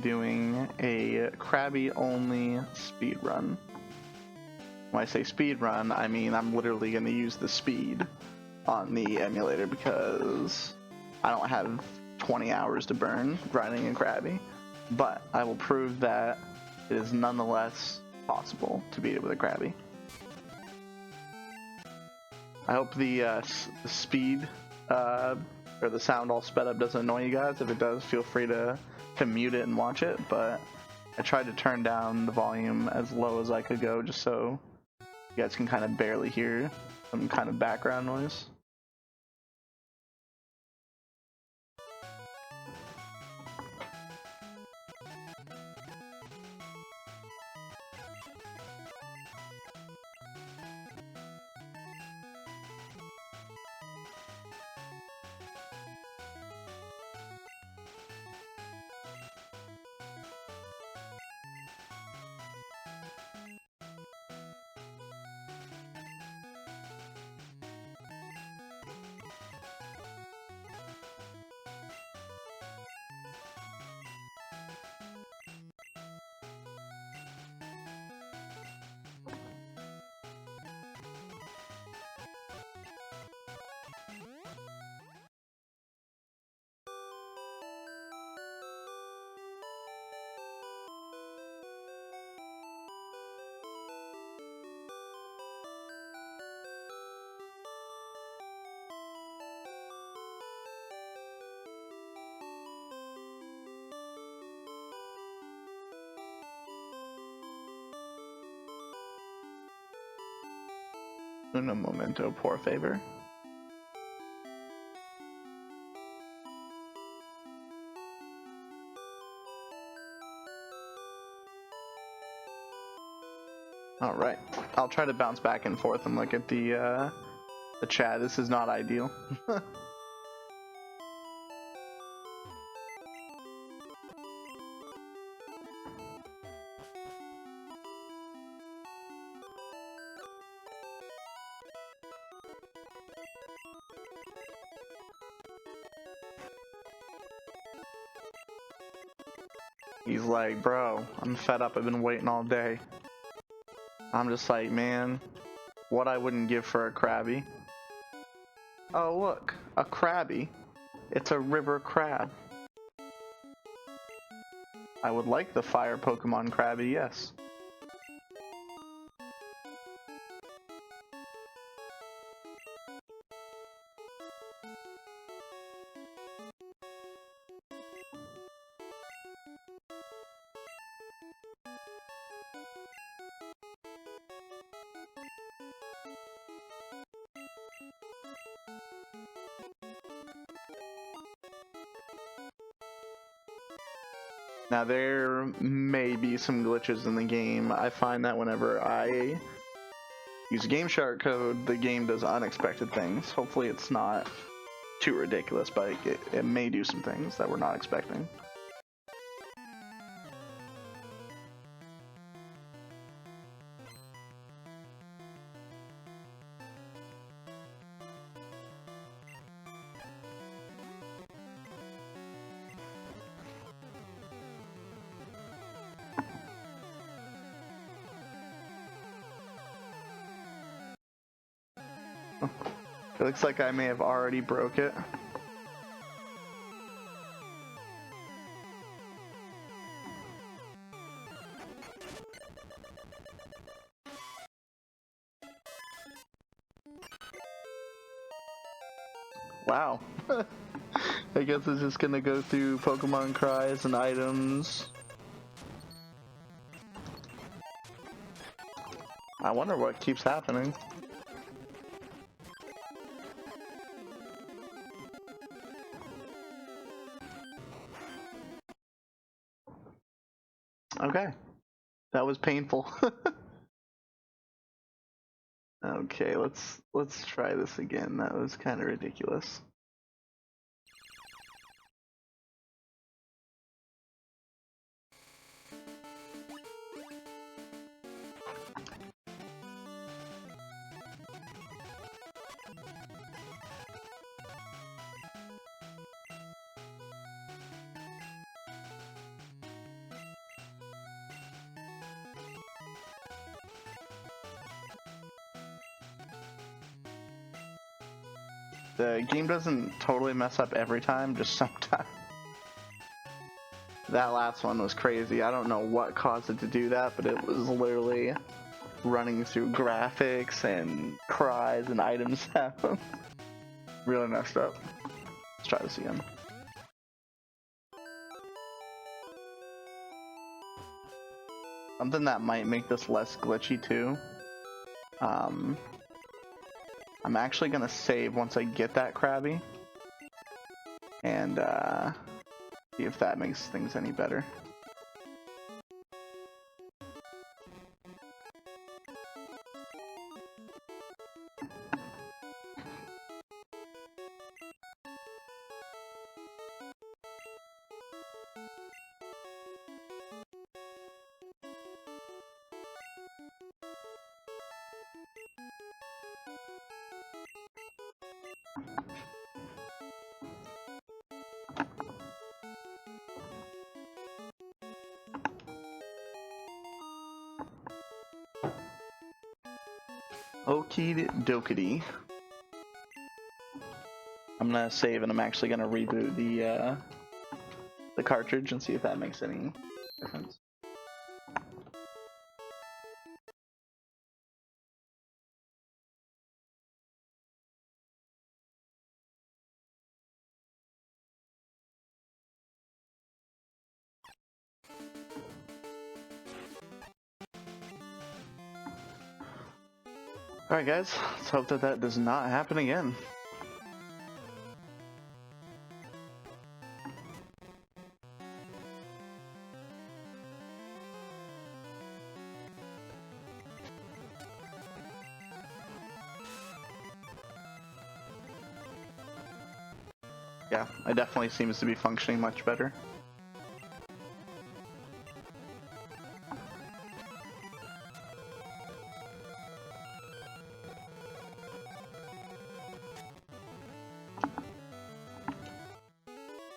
doing a Krabby only speed run. When I say speed run, I mean I'm literally going to use the speed on the emulator because I don't have 20 hours to burn grinding in Krabby, but I will prove that it is nonetheless possible to beat it with a Krabby. I hope the speed or the sound all sped up doesn't annoy you guys. If it does, feel free to mute it and watch it, but I tried to turn down the volume as low as I could go just so you guys can kind of barely hear some kind of background noise. Uno momento, por favor. All right, I'll try to bounce back and forth and look at the chat. This is not ideal. He's like, bro, I'm fed up. I've been waiting all day. I'm just like, man, what I wouldn't give for a Krabby. Oh, look, a Krabby. It's a river crab. I would like the fire Pokemon Krabby, yes. Now there may be some glitches in the game. I find that whenever I use Game Shark code, the game does unexpected things. Hopefully it's not too ridiculous, but it may do some things that we're not expecting. It looks like I may have already broke it. Wow. I guess it's just gonna go through Pokemon cries and items. I wonder what keeps happening. Okay, that was painful. Okay, let's try this again. That was kind of ridiculous. The game doesn't totally mess up every time, just sometimes. That last one was crazy. I don't know what caused it to do that, but it was literally running through graphics and cries and item sounds. Really messed up. Let's try this again. Something that might make this less glitchy too. I'm actually gonna save once I get that Krabby, and see if that makes things any better. Okie dokie. I'm gonna save and I'm actually gonna reboot the cartridge and see if that makes any difference. Alright guys, let's hope that that does not happen again. Yeah, it definitely seems to be functioning much better.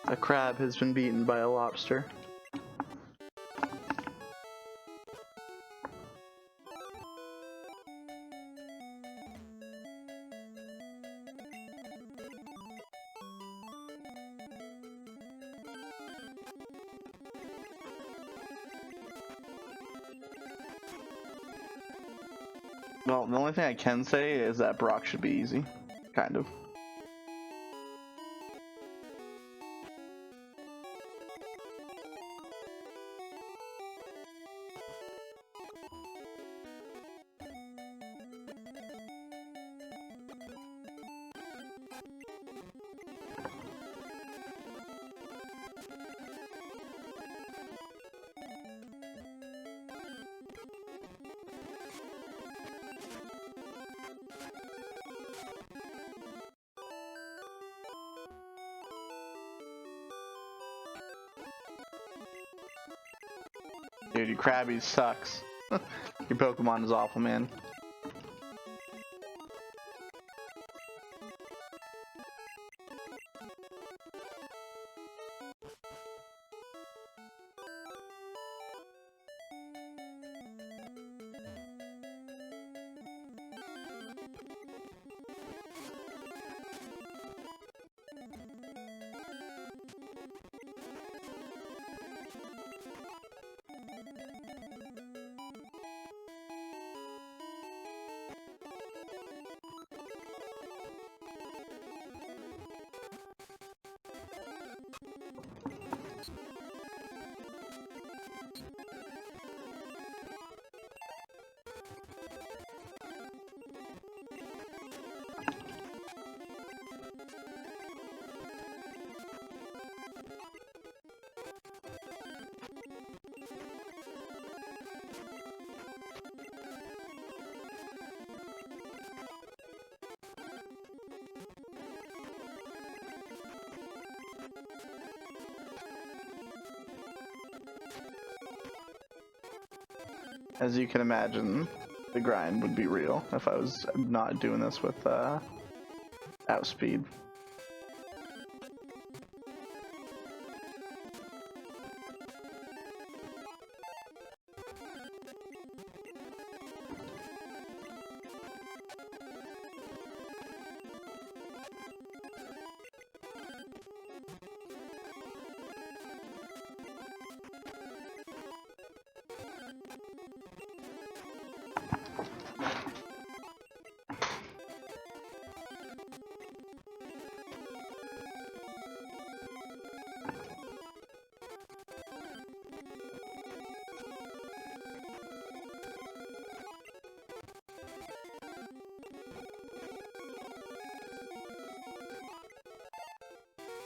A crab has been beaten by a lobster. Well, the only thing I can say is that Brock should be easy. Kind of. Dude, your Krabby sucks. Your Pokemon is awful, man. As you can imagine, the grind would be real if I was not doing this with outspeed.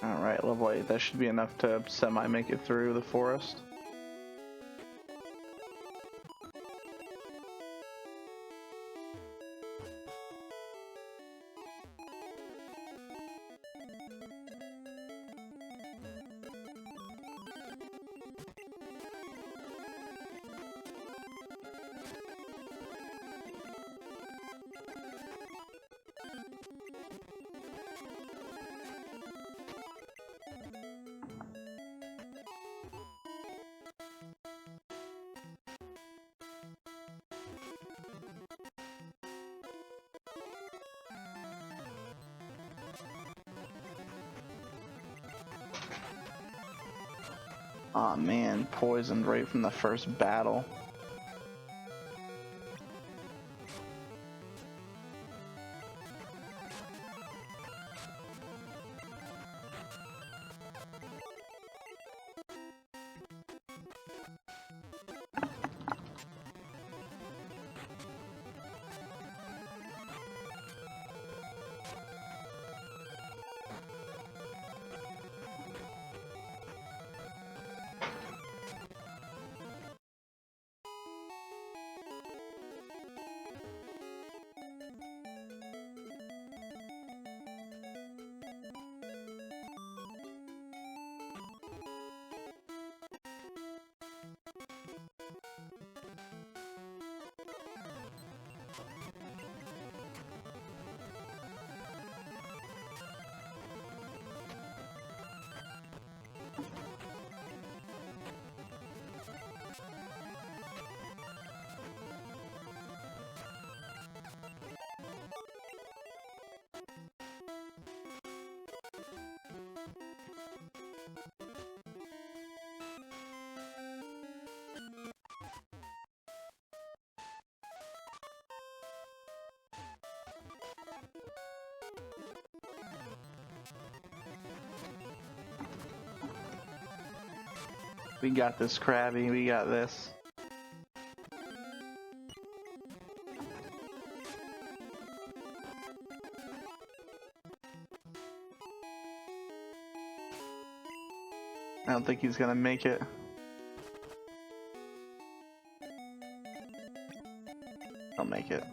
Alright, level 8. That should be enough to semi make it through the forest. Aw, man, poisoned right from the first battle. We got this, Krabby. We got this. I don't think he's gonna make it. I'll make it.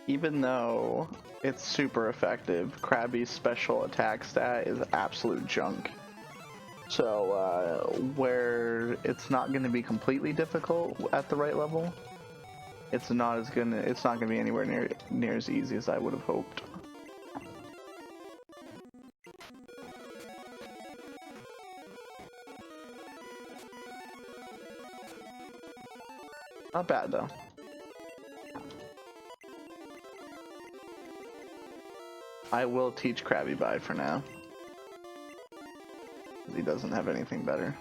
Even though it's super effective, Krabby's special attack stat is absolute junk. So where it's not going to be completely difficult at the right level, it's not going to be anywhere near as easy as I would have hoped. Not bad though. I will teach Krabby bye for now. He doesn't have anything better.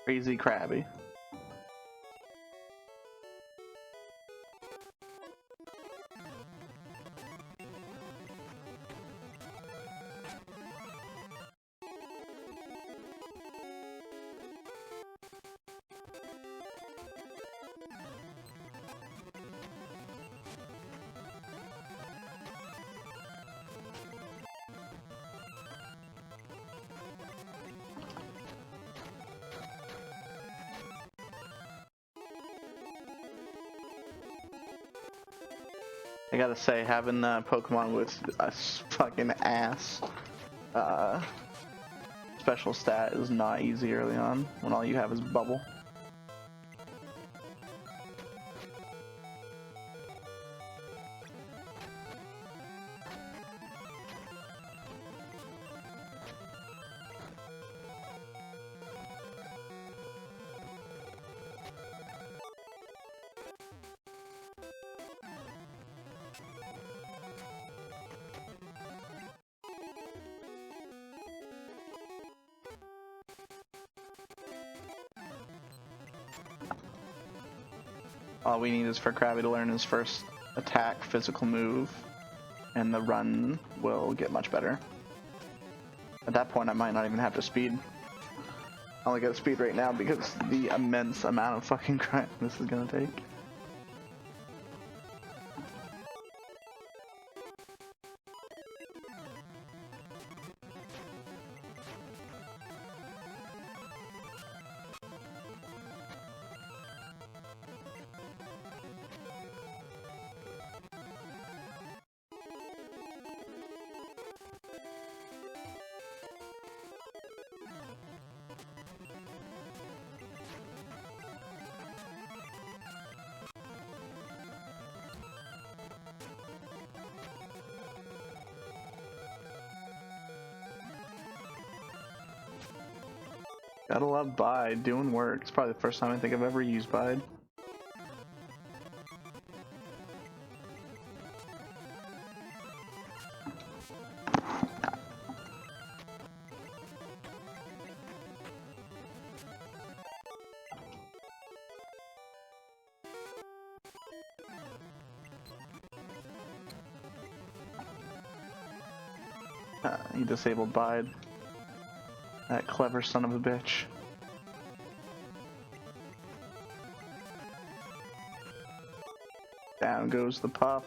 Crazy Krabby. I gotta say, having Pokemon with a fucking ass special stat is not easy early on when all you have is Bubble. All we need is for Krabby to learn his first attack, physical move, and the run will get much better. At that point, I might not even have to speed. I only got to speed right now because the immense amount of fucking crap this is gonna take. Gotta love Bide, doing work. It's probably the first time I think I've ever used Bide. He disabled Bide. That clever son of a bitch. Down goes the Puff.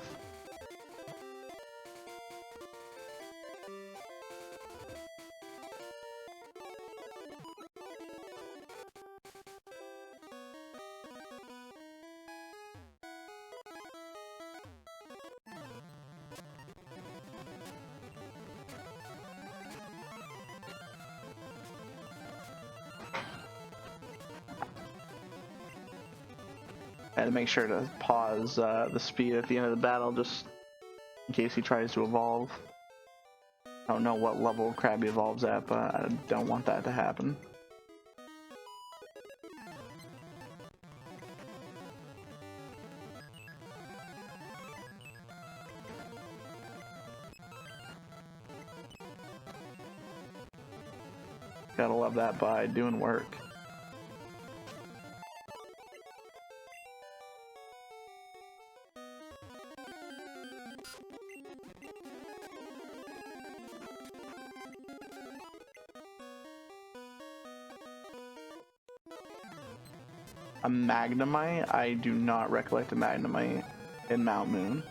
I had to make sure to pause the speed at the end of the battle just in case he tries to evolve. I don't know what level Krabby evolves at, but I don't want that to happen. Gotta love that Bide doing work. A Magnemite? I do not recollect a Magnemite in Mount Moon.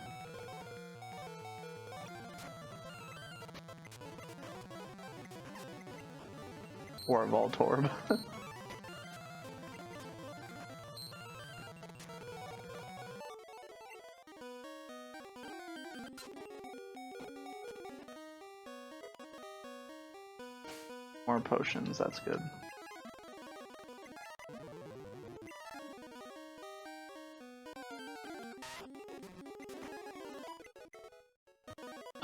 Or a Voltorb. More potions, that's good.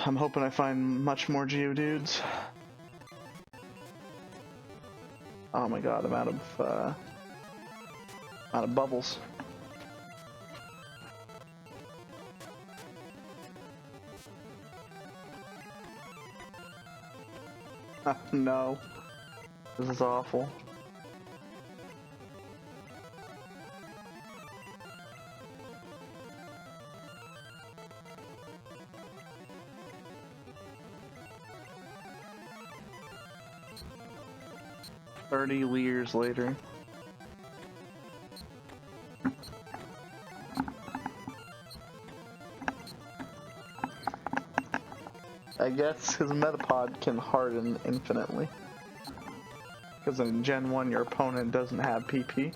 I'm hoping I find much more Geodudes. Oh my god, I'm out of bubbles. No. This is awful. $30 later. I guess his Metapod can harden infinitely. Because in Gen 1 your opponent doesn't have PP.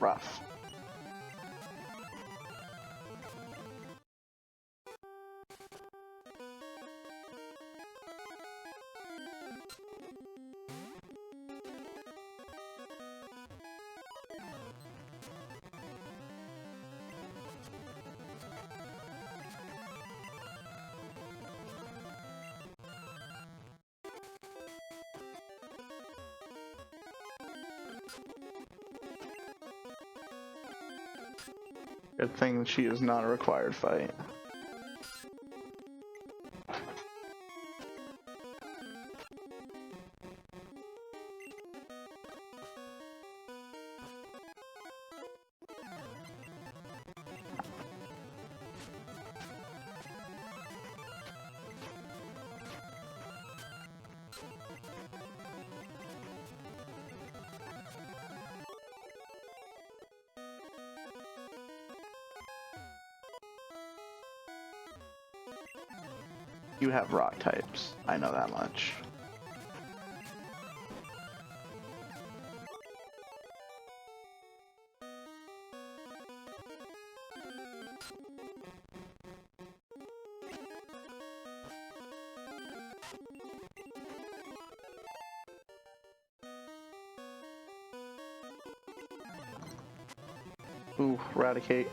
Prof. Good thing that she is not a required fight. You have rock types. I know that much. Ooh, eradicate.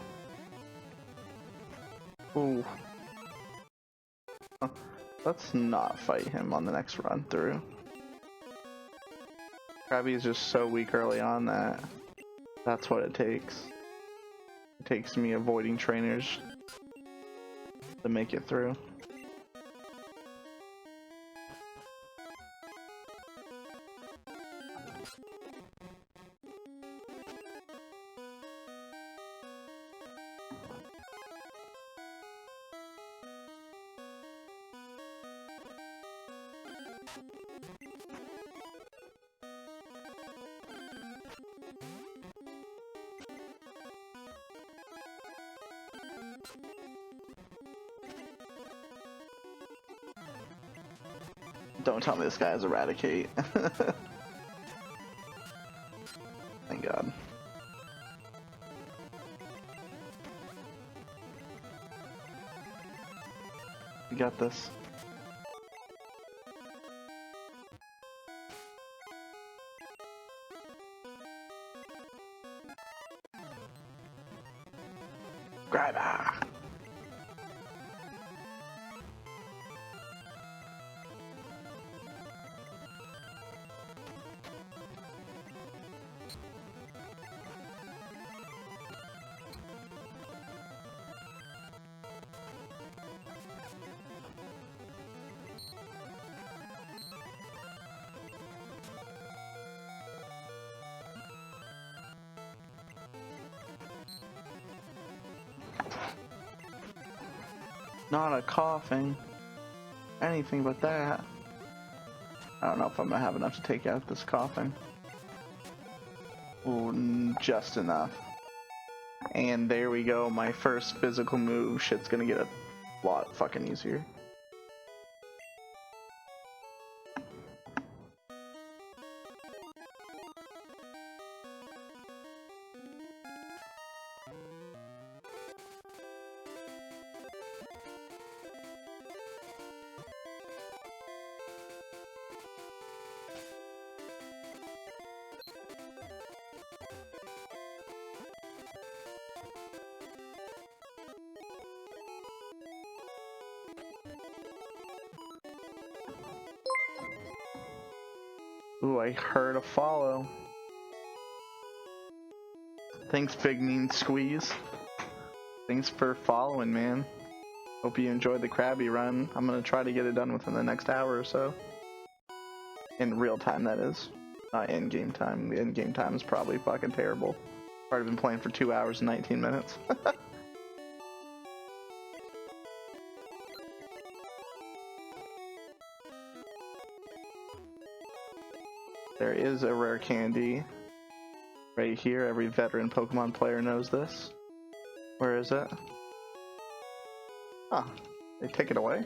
Ooh. Let's not fight him on the next run through. Krabby is just so weak early on that that's what it takes. It takes me avoiding trainers to make it through. Don't tell me this guy has eradicate. Thank God. We got this. Grabber. Not a coughing. Anything but that. I don't know if I'm gonna have enough to take out this coughing. Ooh, just enough. And there we go, my first physical move. Shit's gonna get a lot fucking easier. Ooh, I heard a follow. Thanks, Big Mean Squeeze. Thanks for following, man. Hope you enjoyed the Krabby run. I'm gonna try to get it done within the next hour or so. In real time, that is. Not in-game time. The in-game time is probably fucking terrible. I've already been playing for 2 hours and 19 minutes. There is a rare candy right here. Every veteran Pokemon player knows this. Where is it? Huh. They take it away?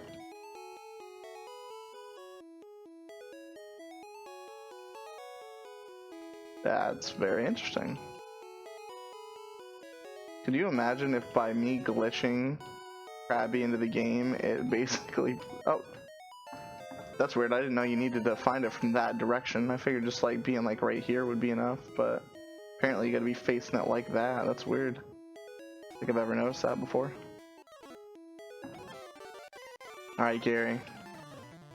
That's very interesting. Could you imagine if by me glitching Krabby into the game, it basically... Oh. That's weird. I didn't know you needed to find it from that direction. I figured just like being like right here would be enough, but apparently you gotta be facing it like that. That's weird. I don't think I've ever noticed that before. Alright, Gary.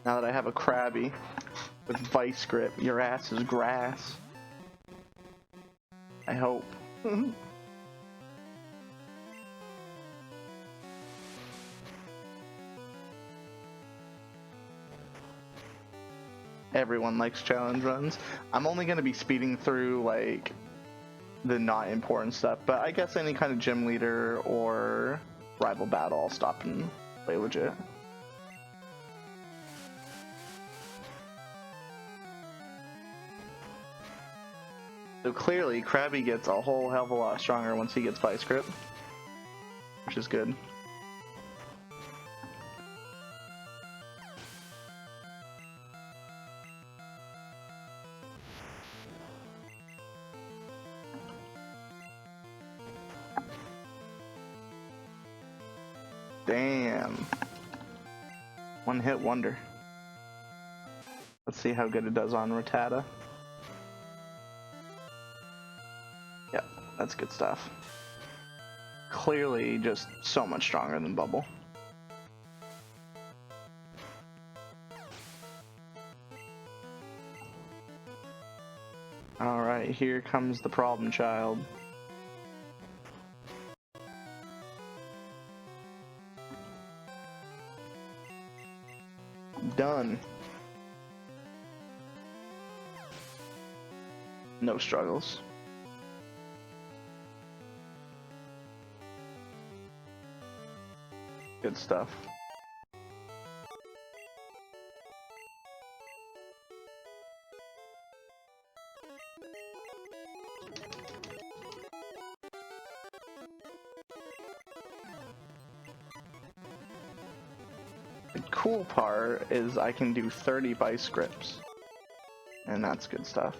Now that I have a Krabby with Vice Grip, your ass is grass. I hope. Everyone likes challenge runs. I'm only going to be speeding through like the not important stuff, but I guess any kind of gym leader or rival battle I'll stop and play legit. So clearly Krabby gets a whole hell of a lot stronger once he gets Vice Grip, which is good. Damn. One hit wonder. Let's see how good it does on Rattata. Yep, that's good stuff. Clearly just so much stronger than Bubble. Alright, here comes the problem child. Done. No struggles. Good stuff. The cool part is I can do 30 Vice Grips, and that's good stuff.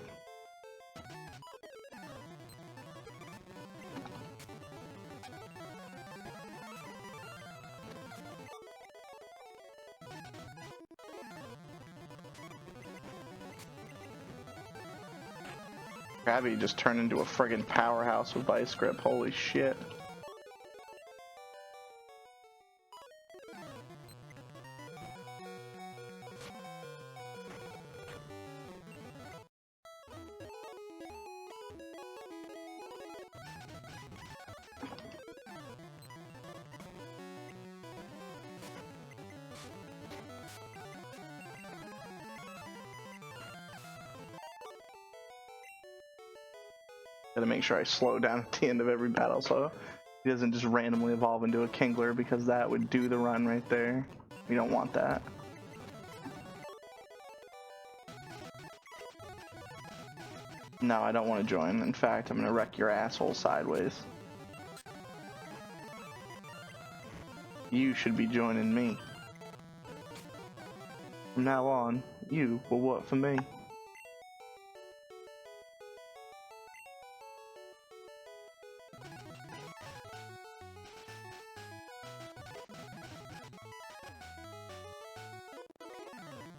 Krabby just turned into a friggin' powerhouse with Vice Grip, holy shit. Gotta make sure I slow down at the end of every battle so he doesn't just randomly evolve into a Kingler, because that would do the run right there. We don't want that. No, I don't want to join. In fact, I'm gonna wreck your asshole sideways. You should be joining me. From now on, you will work for me.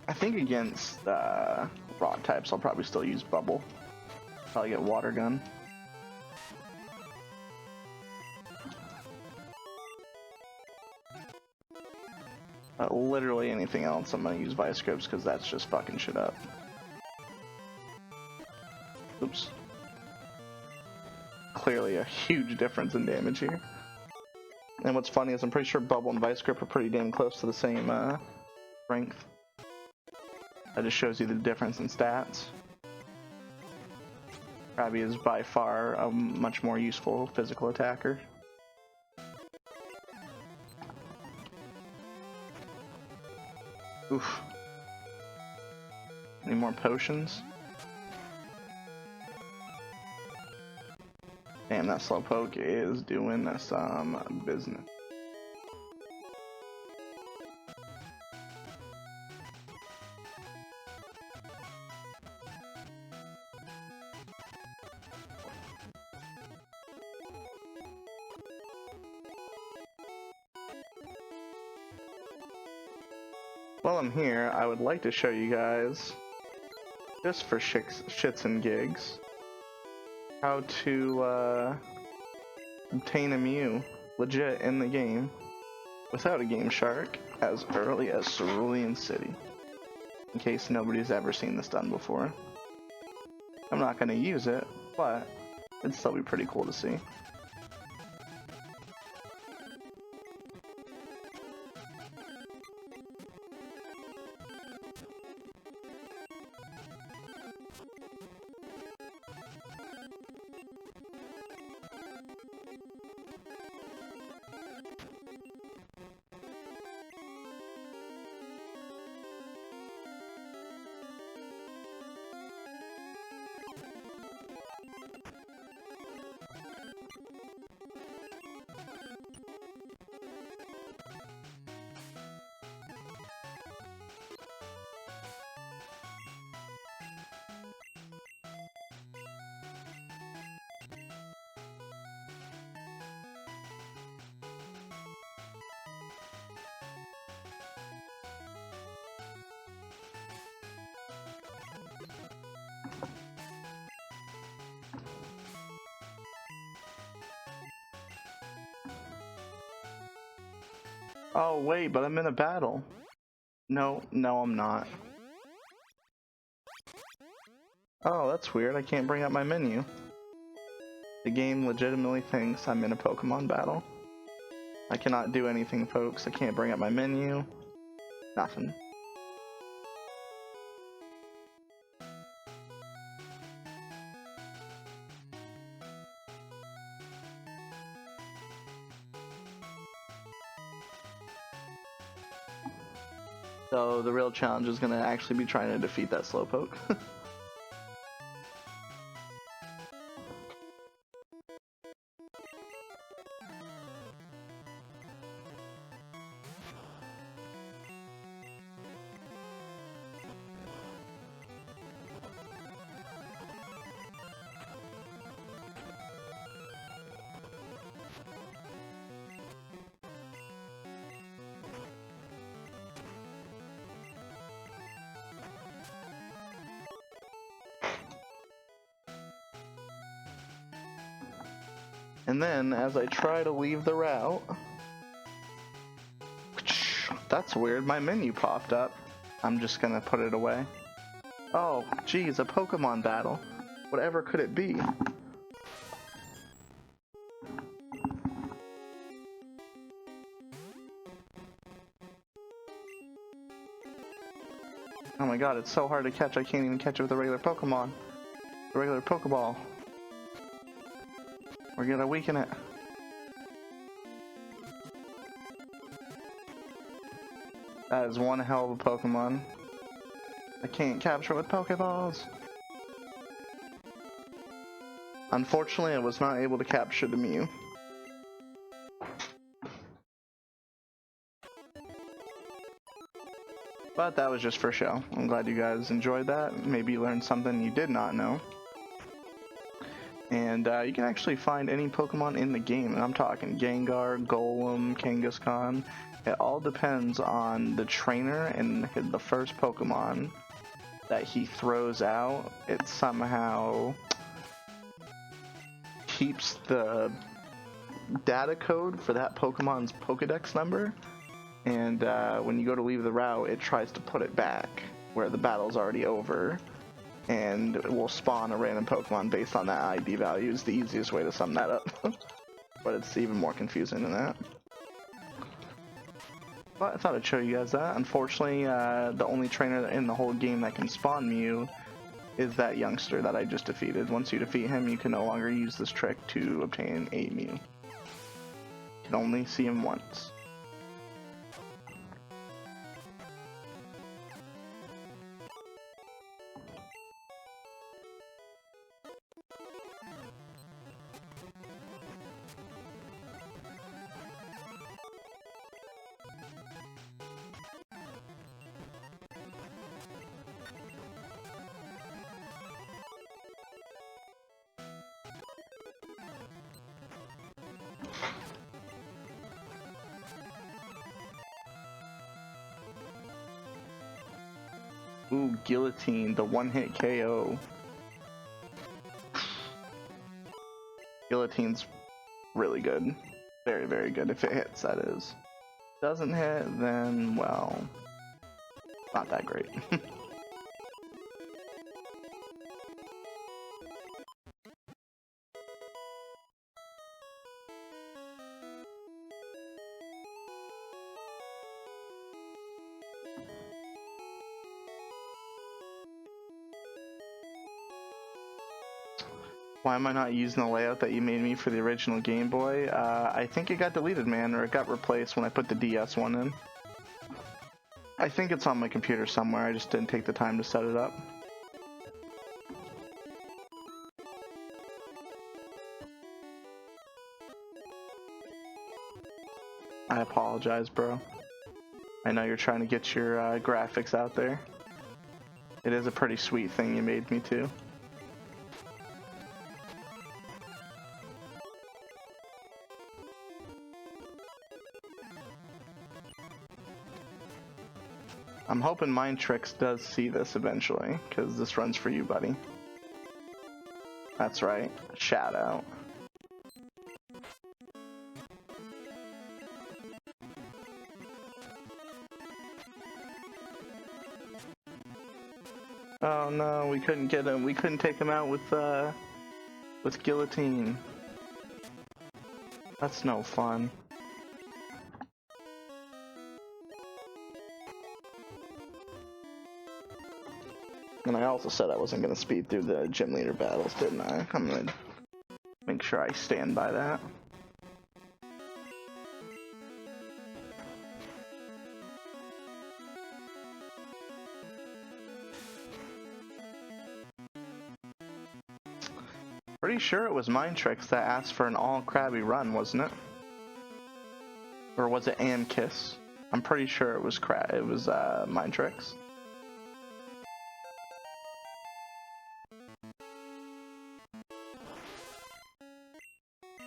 I think against rock types I'll probably still use Bubble. Probably get Water Gun. Literally anything else I'm gonna use Vice Grips because that's just fucking shit up. Oops. Clearly a huge difference in damage here. And what's funny is I'm pretty sure Bubble and Vice Grip are pretty damn close to the same strength. That just shows you the difference in stats. Krabby is by far a much more useful physical attacker. Oof. Any more potions? Damn, that Slowpoke is doing some business. while I'm here, I would like to show you guys, just for shits and gigs, how to obtain a Mew legit in the game without a Game Shark as early as Cerulean City, in case nobody's ever seen this done before. I'm not going to use it, but it'd still be pretty cool to see. Oh wait, but I'm in a battle. No, I'm not. Oh, that's weird. I can't bring up my menu. The game legitimately thinks I'm in a Pokemon battle. I cannot do anything, folks. I can't bring up my menu. Nothing. So the real challenge is going to actually be trying to defeat that Slowpoke. And then, as I try to leave the route... That's weird, my menu popped up. I'm just gonna put it away. Oh, geez, a Pokemon battle. Whatever could it be? Oh my god, it's so hard to catch, I can't even catch it with a regular Pokemon. A regular Pokeball. We're gonna weaken it. That is one hell of a Pokemon. I can't capture it with Pokeballs. Unfortunately, I was not able to capture the Mew. But that was just for show. I'm glad you guys enjoyed that. Maybe you learned something you did not know. And you can actually find any Pokemon in the game, and I'm talking Gengar, Golem, Kangaskhan. It all depends on the trainer and the first Pokemon that he throws out. It somehow keeps the data code for that Pokemon's Pokedex number, and when you go to leave the route, it tries to put it back where the battle's already over. And it will spawn a random Pokemon based on that ID value is the easiest way to sum that up. But it's even more confusing than that. But I thought I'd show you guys that. Unfortunately, the only trainer in the whole game that can spawn Mew is that youngster that I just defeated. Once you defeat him, you can no longer use this trick to obtain a Mew. You can only see him once. Ooh, Guillotine, the one-hit KO. Guillotine's really good. Very, very good. If it hits, that is. Doesn't hit, then, well, not that great. Why am I not using the layout that you made me for the original Game Boy? I think it got deleted, man, or it got replaced when I put the DS one in. I think it's on my computer somewhere, I just didn't take the time to set it up. I apologize, bro. I know you're trying to get your graphics out there. It is a pretty sweet thing you made me too. I'm hoping Mind Tricks does see this eventually, because this runs for you, buddy. That's right. Shout out. Oh no, we couldn't get him. We couldn't take him out with Guillotine. That's no fun. And I also said I wasn't going to speed through the gym leader battles, didn't I? I'm going to make sure I stand by that. Pretty sure it was Mind Tricks that asked for an all Krabby run, wasn't it? Or was it and Kiss? I'm pretty sure it was Mind Tricks.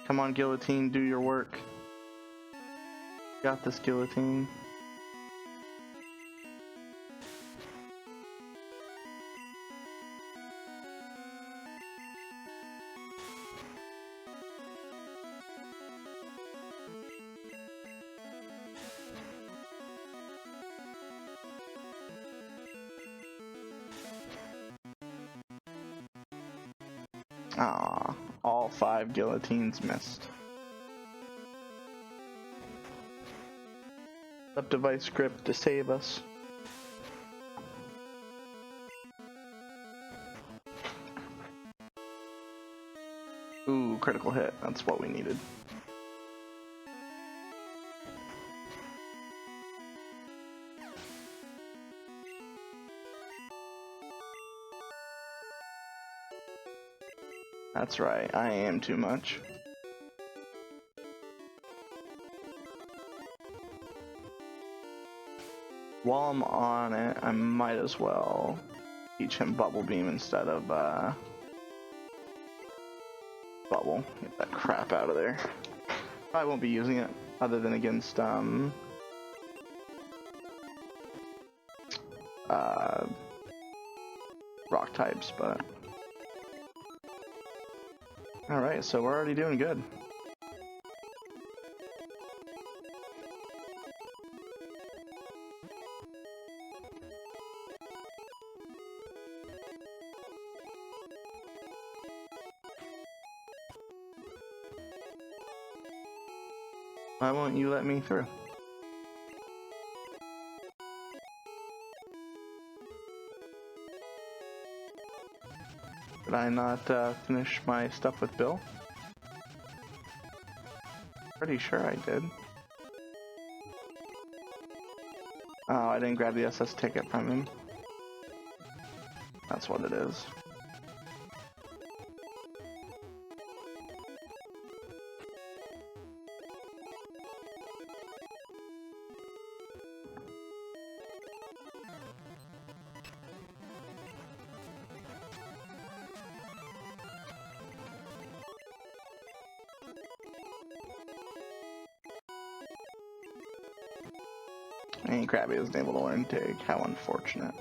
Come on, Guillotine, do your work. Got this, Guillotine. Ah, all 5 guillotines missed. Up device script to save us. Ooh, critical hit. That's what we needed. That's right, I am too much. While I'm on it, I might as well teach him Bubble Beam instead of Bubble. Get that crap out of there. Probably won't be using it other than against rock types, but alright, so we're already doing good. Why won't you let me through? Did I not finish my stuff with Bill? Pretty sure I did. Oh, I didn't grab the SS ticket from him. That's what it is. And Krabby isn't able to learn Dig. How unfortunate.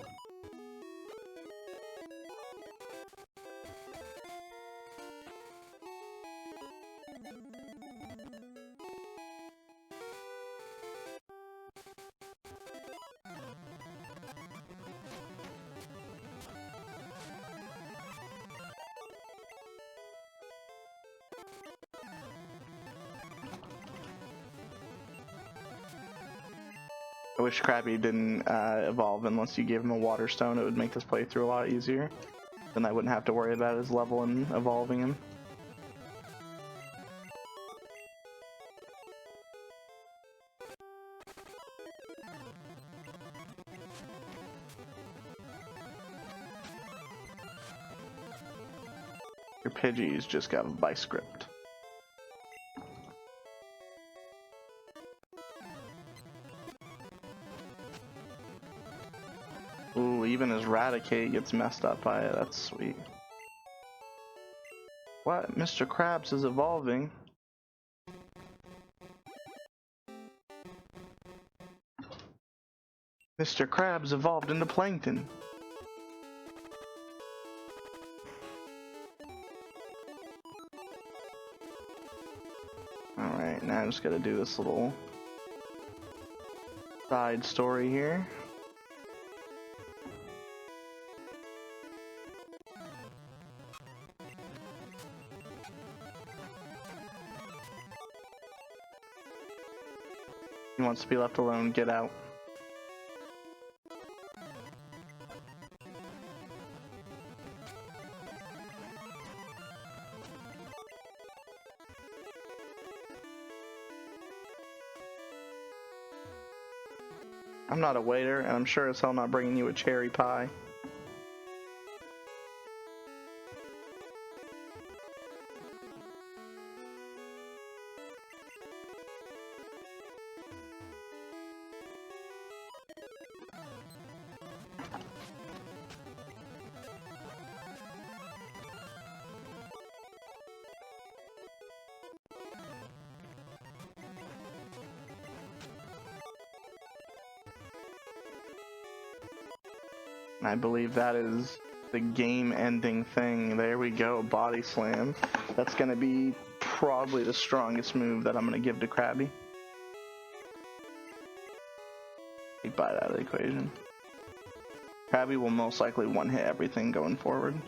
I wish Krabby didn't evolve unless you gave him a water stone. It would make this playthrough a lot easier. Then I wouldn't have to worry about his level and evolving him. Your Pidgeys just got by script. Ooh, even his Raticate gets messed up by it. That's sweet. What? Mr. Krabs is evolving. Mr. Krabs evolved into Plankton. Alright, now I'm just gonna do this little side story here. He wants to be left alone, get out. I'm not a waiter, and I'm sure as hell not bringing you a cherry pie. I believe that is the game-ending thing. There we go, body slam. That's gonna be probably the strongest move that I'm gonna give to Krabby. Take bite out of the equation. Krabby will most likely one-hit everything going forward,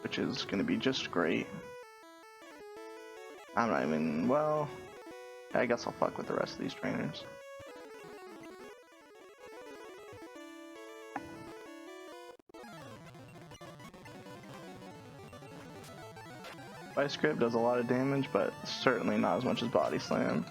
which is gonna be just great. I'm not even, well, I guess I'll fuck with the rest of these trainers. Vice Grip does a lot of damage, but certainly not as much as Body Slam.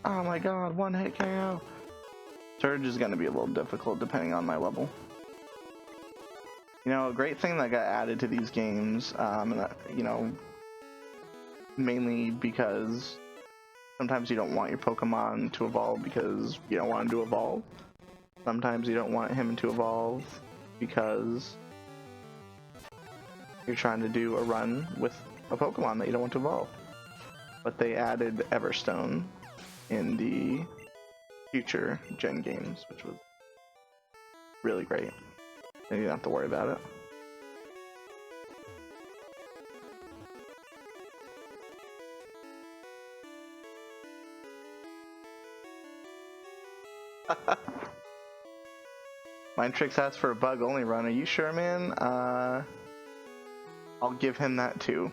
Oh my god, one hit KO. Surge is going to be a little difficult depending on my level. You know, a great thing that got added to these games, you know, mainly because sometimes you don't want your Pokemon to evolve because you don't want him to evolve. Sometimes you don't want him to evolve because you're trying to do a run with a Pokemon that you don't want to evolve. But they added Everstone in the future gen games, which was really great. And you don't have to worry about it. Mind Tricks asked for a bug only run. Are you sure, man? I'll give him that too.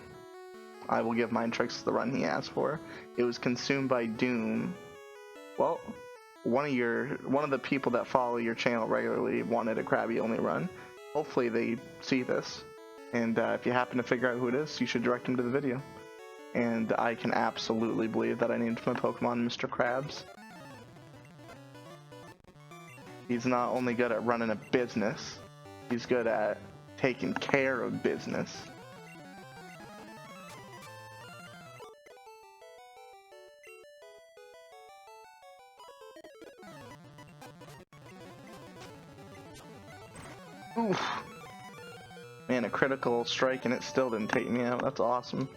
I will give Mind Tricks the run he asked for. It was consumed by Doom. Well, one of the people that follow your channel regularly wanted a Krabby only run. Hopefully they see this, and if you happen to figure out who it is, you should direct them to the video. And I can absolutely believe that I named my Pokemon Mr. Krabs. He's not only good at running a business, he's good at taking care of business. Oof. Man, a critical strike and it still didn't take me out. That's awesome.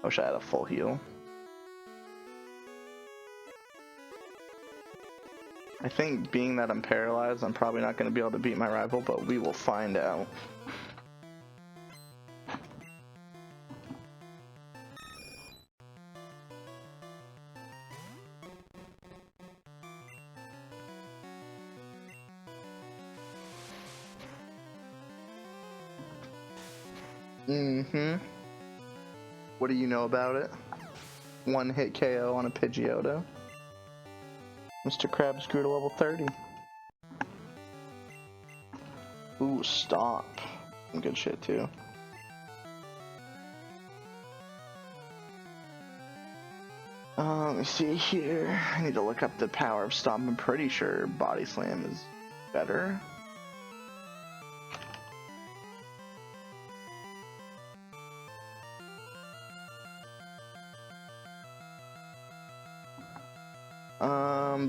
I wish I had a full heal. I think being that I'm paralyzed, I'm probably not going to be able to beat my rival, but we will find out. What do you know about it? One hit KO on a Pidgeotto. Mr. Krabs grew to level 30. Ooh, Stomp. Some good shit too. Let me see here. I need to look up the power of Stomp. I'm pretty sure Body Slam is better.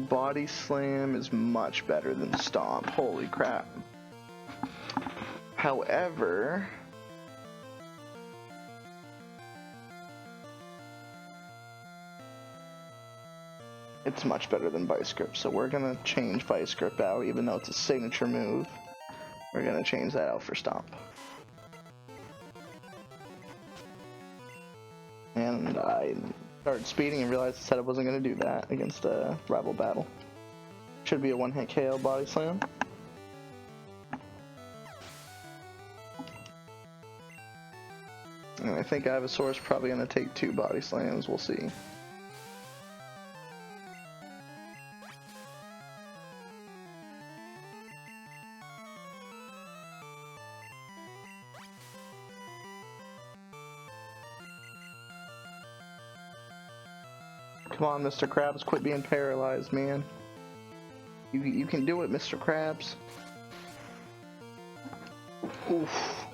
Body Slam is much better than Stomp. Holy crap. However, it's much better than Vice Grip, so we're gonna change Vice Grip out, even though it's a signature move. We're gonna change that out for Stomp. And I started speeding and realized I said I wasn't going to do that against a rival battle. Should be a one-hit KO Body Slam. And I think Ivysaur's probably going to take 2 Body Slams, we'll see. Come on, Mr. Krabs, quit being paralyzed, man. You can do it, Mr. Krabs. Oof.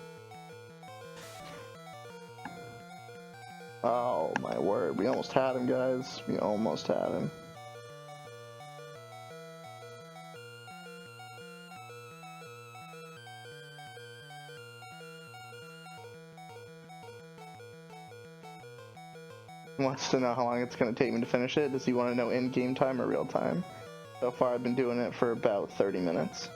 Oh my word, we almost had him, guys. We almost had him. He wants to know how long it's going to take me to finish it. Does he want to know in-game time or real time? So far I've been doing it for about 30 minutes.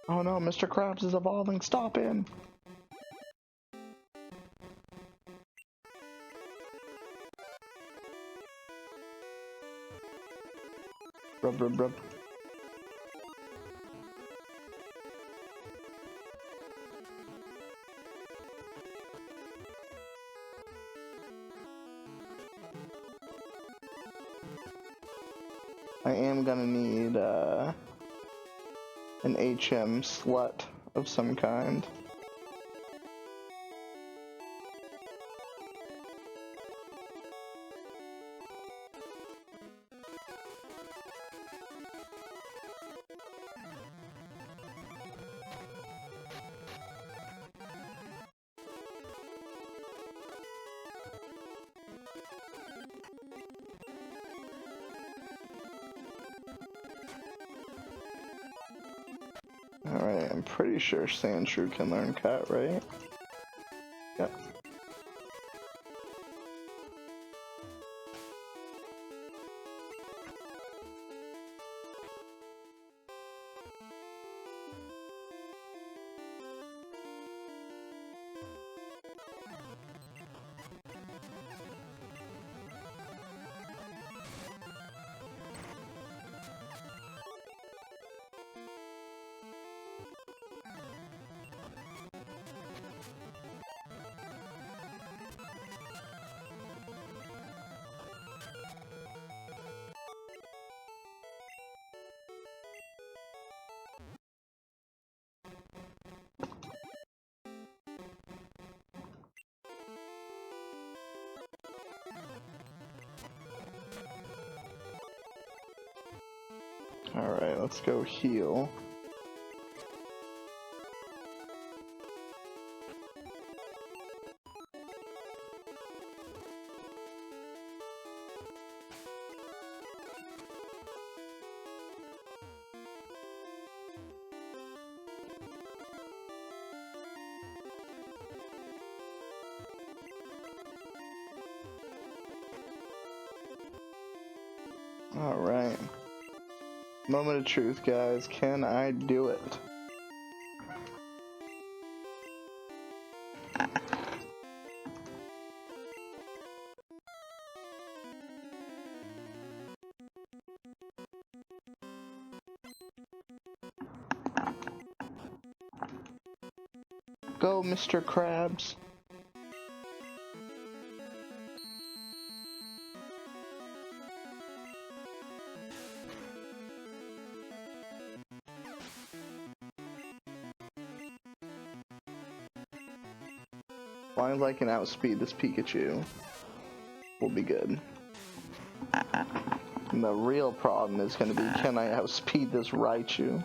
Oh no, Mr. Krabs is evolving, stop him! Rub. I am gonna need an HM slut of some kind. Alright, I'm pretty sure Sandshrew can learn Cut, right? Yep. Alright, let's go heal. Alright. Moment of truth, guys. Can I do it? Go, Mr. Krabs. As long as I can outspeed this Pikachu, we'll be good. And the real problem is going to be, can I outspeed this Raichu?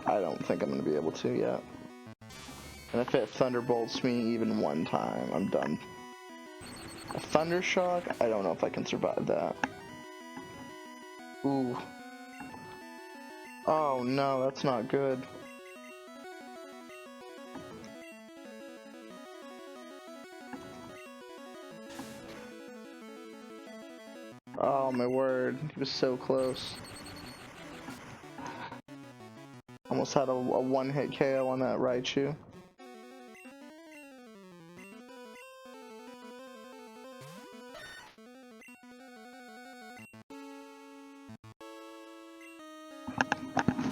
I don't think I'm going to be able to yet. And if it Thunderbolts me even one time, I'm done. A Thunder Shock? I don't know if I can survive that. Ooh. Oh no, that's not good. Oh my word, he was so close. Almost had a one-hit KO on that Raichu.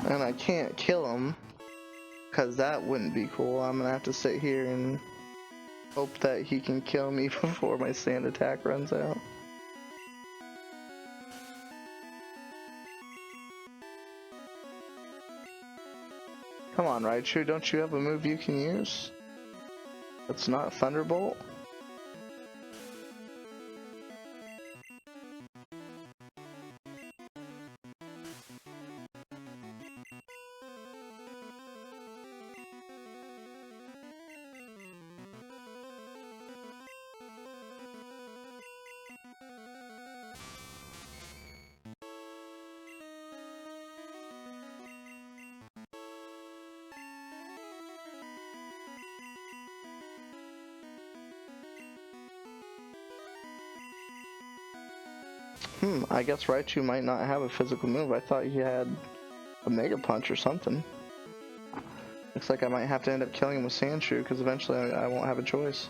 And I can't kill him, because that wouldn't be cool. I'm gonna have to sit here and hope that he can kill me before my sand attack runs out. Come on, Raichu, don't you have a move you can use? That's not Thunderbolt? I guess Raichu might not have a physical move. I thought he had a Mega Punch or something. Looks like I might have to end up killing him with Sandshrew, because eventually I won't have a choice.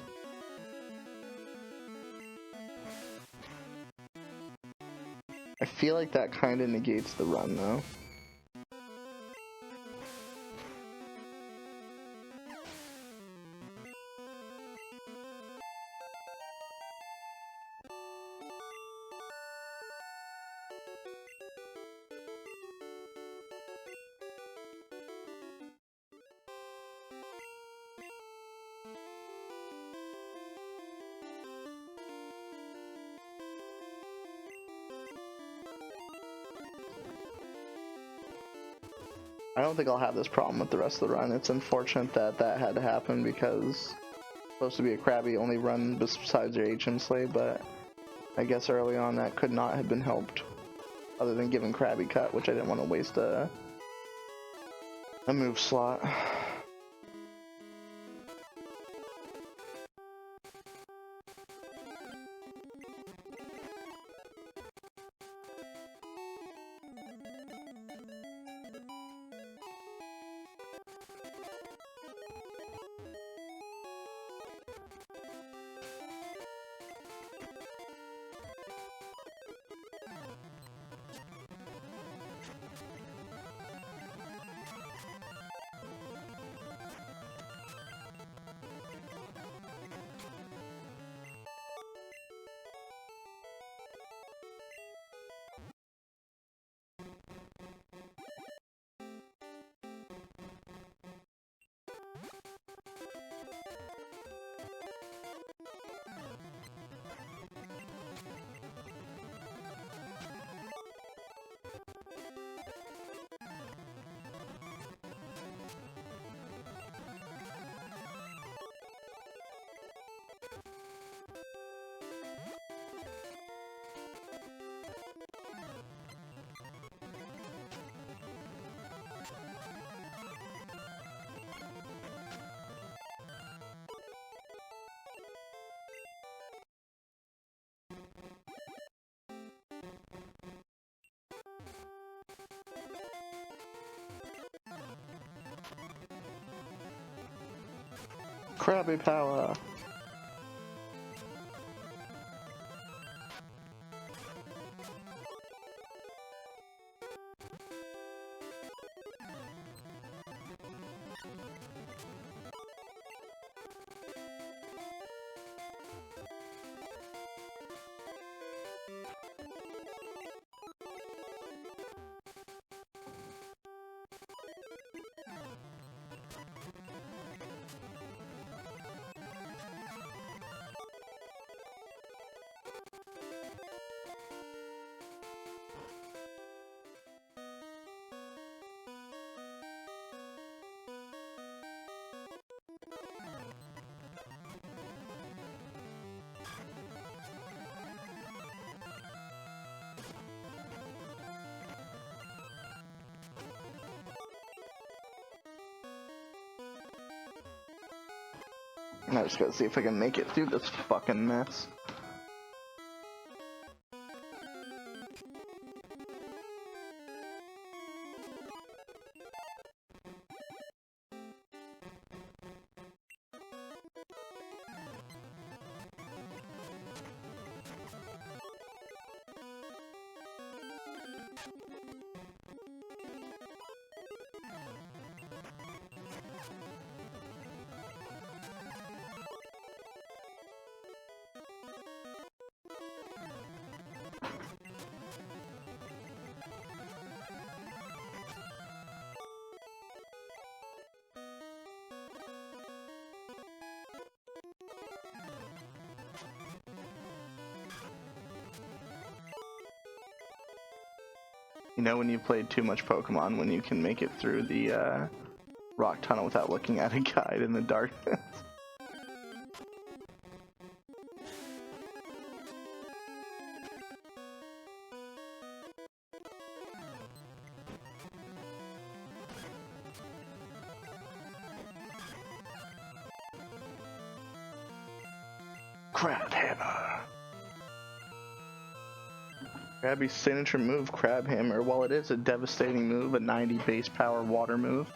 I feel like that kind of negates the run, though. I don't think I'll have this problem with the rest of the run. It's unfortunate that that had to happen because it's supposed to be a Krabby only run besides your HM Slay, but I guess early on that could not have been helped other than giving Krabby Cut, which I didn't want to waste a move slot. Krabby power. I just gotta see if I can make it through this fucking mess. You know when you played too much Pokemon, when you can make it through the rock tunnel without looking at a guide in the darkness. Crab Hammer. Krabby's signature move, Crab Hammer, while it is a devastating move, a 90 base power water move,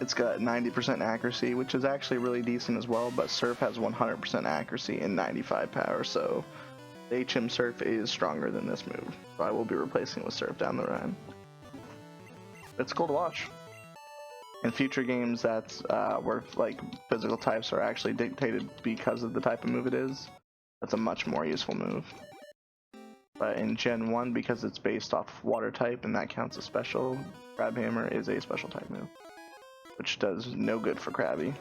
it's got 90% accuracy, which is actually really decent as well, but Surf has 100% accuracy and 95 power, so HM Surf is stronger than this move. So I will be replacing it with Surf down the line. It's cool to watch. In future games that's where like physical types are actually dictated because of the type of move it is, that's a much more useful move. But in Gen 1, because it's based off water type and that counts as special, Crab Hammer is a special type move, which does no good for Krabby.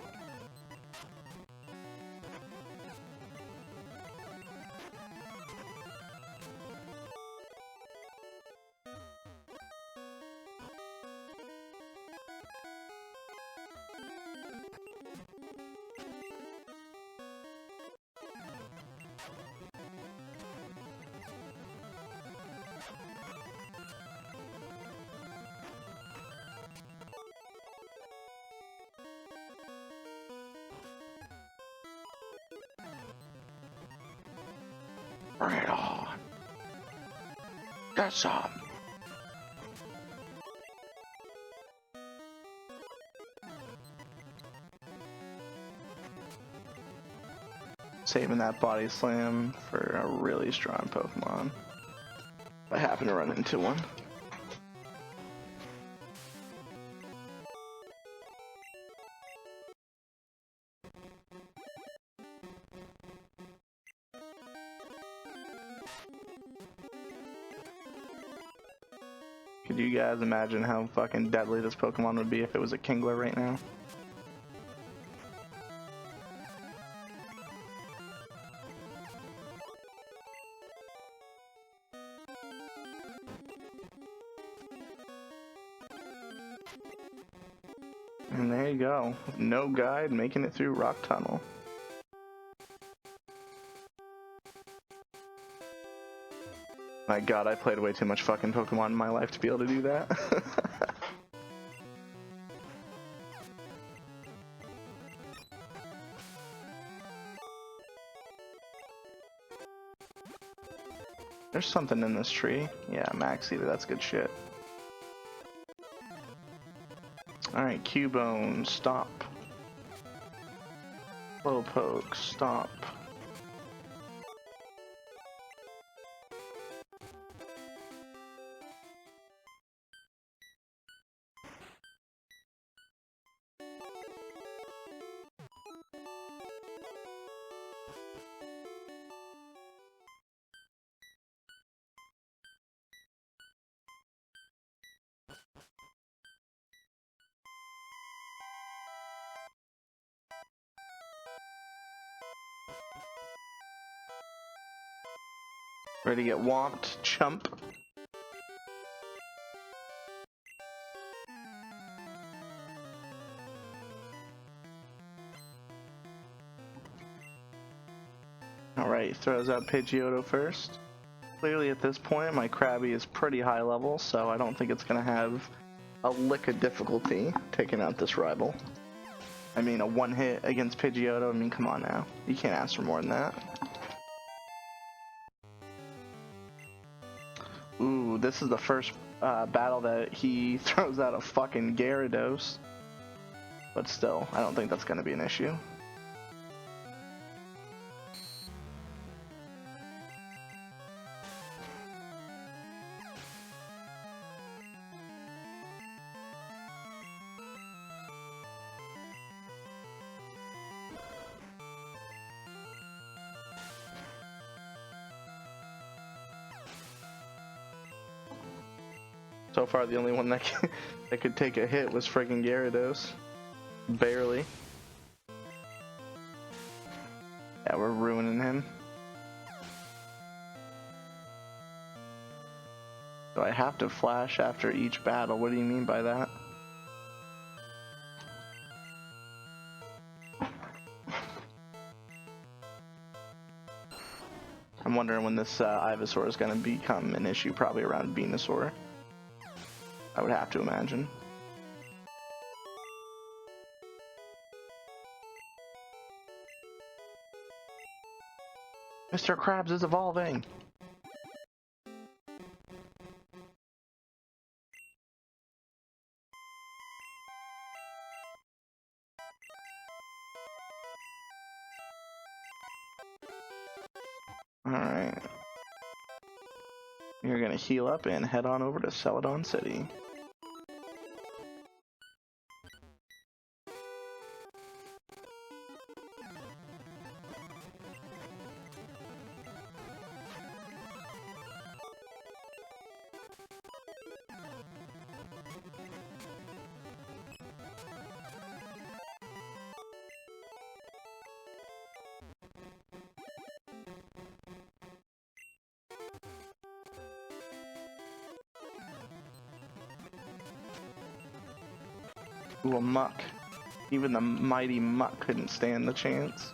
Bring it on. Get some. Saving that body slam for a really strong Pokemon. I happen to run into one. Could you guys imagine how fucking deadly this Pokemon would be if it was a Kingler right now? And there you go. No guide, making it through Rock Tunnel. My god, I played way too much fucking Pokemon in my life to be able to do that. There's something in this tree. Yeah, Max Eater, that's good shit. Alright, Cubone, stop. Slowpoke, stop. Ready to get whomped, chump. Alright, throws out Pidgeotto first. Clearly at this point my Krabby is pretty high level, so I don't think it's going to have a lick of difficulty taking out this rival. I mean, a one hit against Pidgeotto, I mean, come on now. You can't ask for more than that. Ooh, this is the first battle that he throws out a fucking Gyarados. But still, I don't think that's going to be an issue. So far, the only one that could take a hit was friggin' Gyarados. Barely. Yeah, we're ruining him. So I have to flash after each battle. What do you mean by that? I'm wondering when this Ivysaur is going to become an issue, probably around Venusaur. I would have to imagine. Mr. Krabs is evolving! Alright. You're gonna heal up and head on over to Celadon City. Ooh, a muck. Even the mighty muck couldn't stand the chance.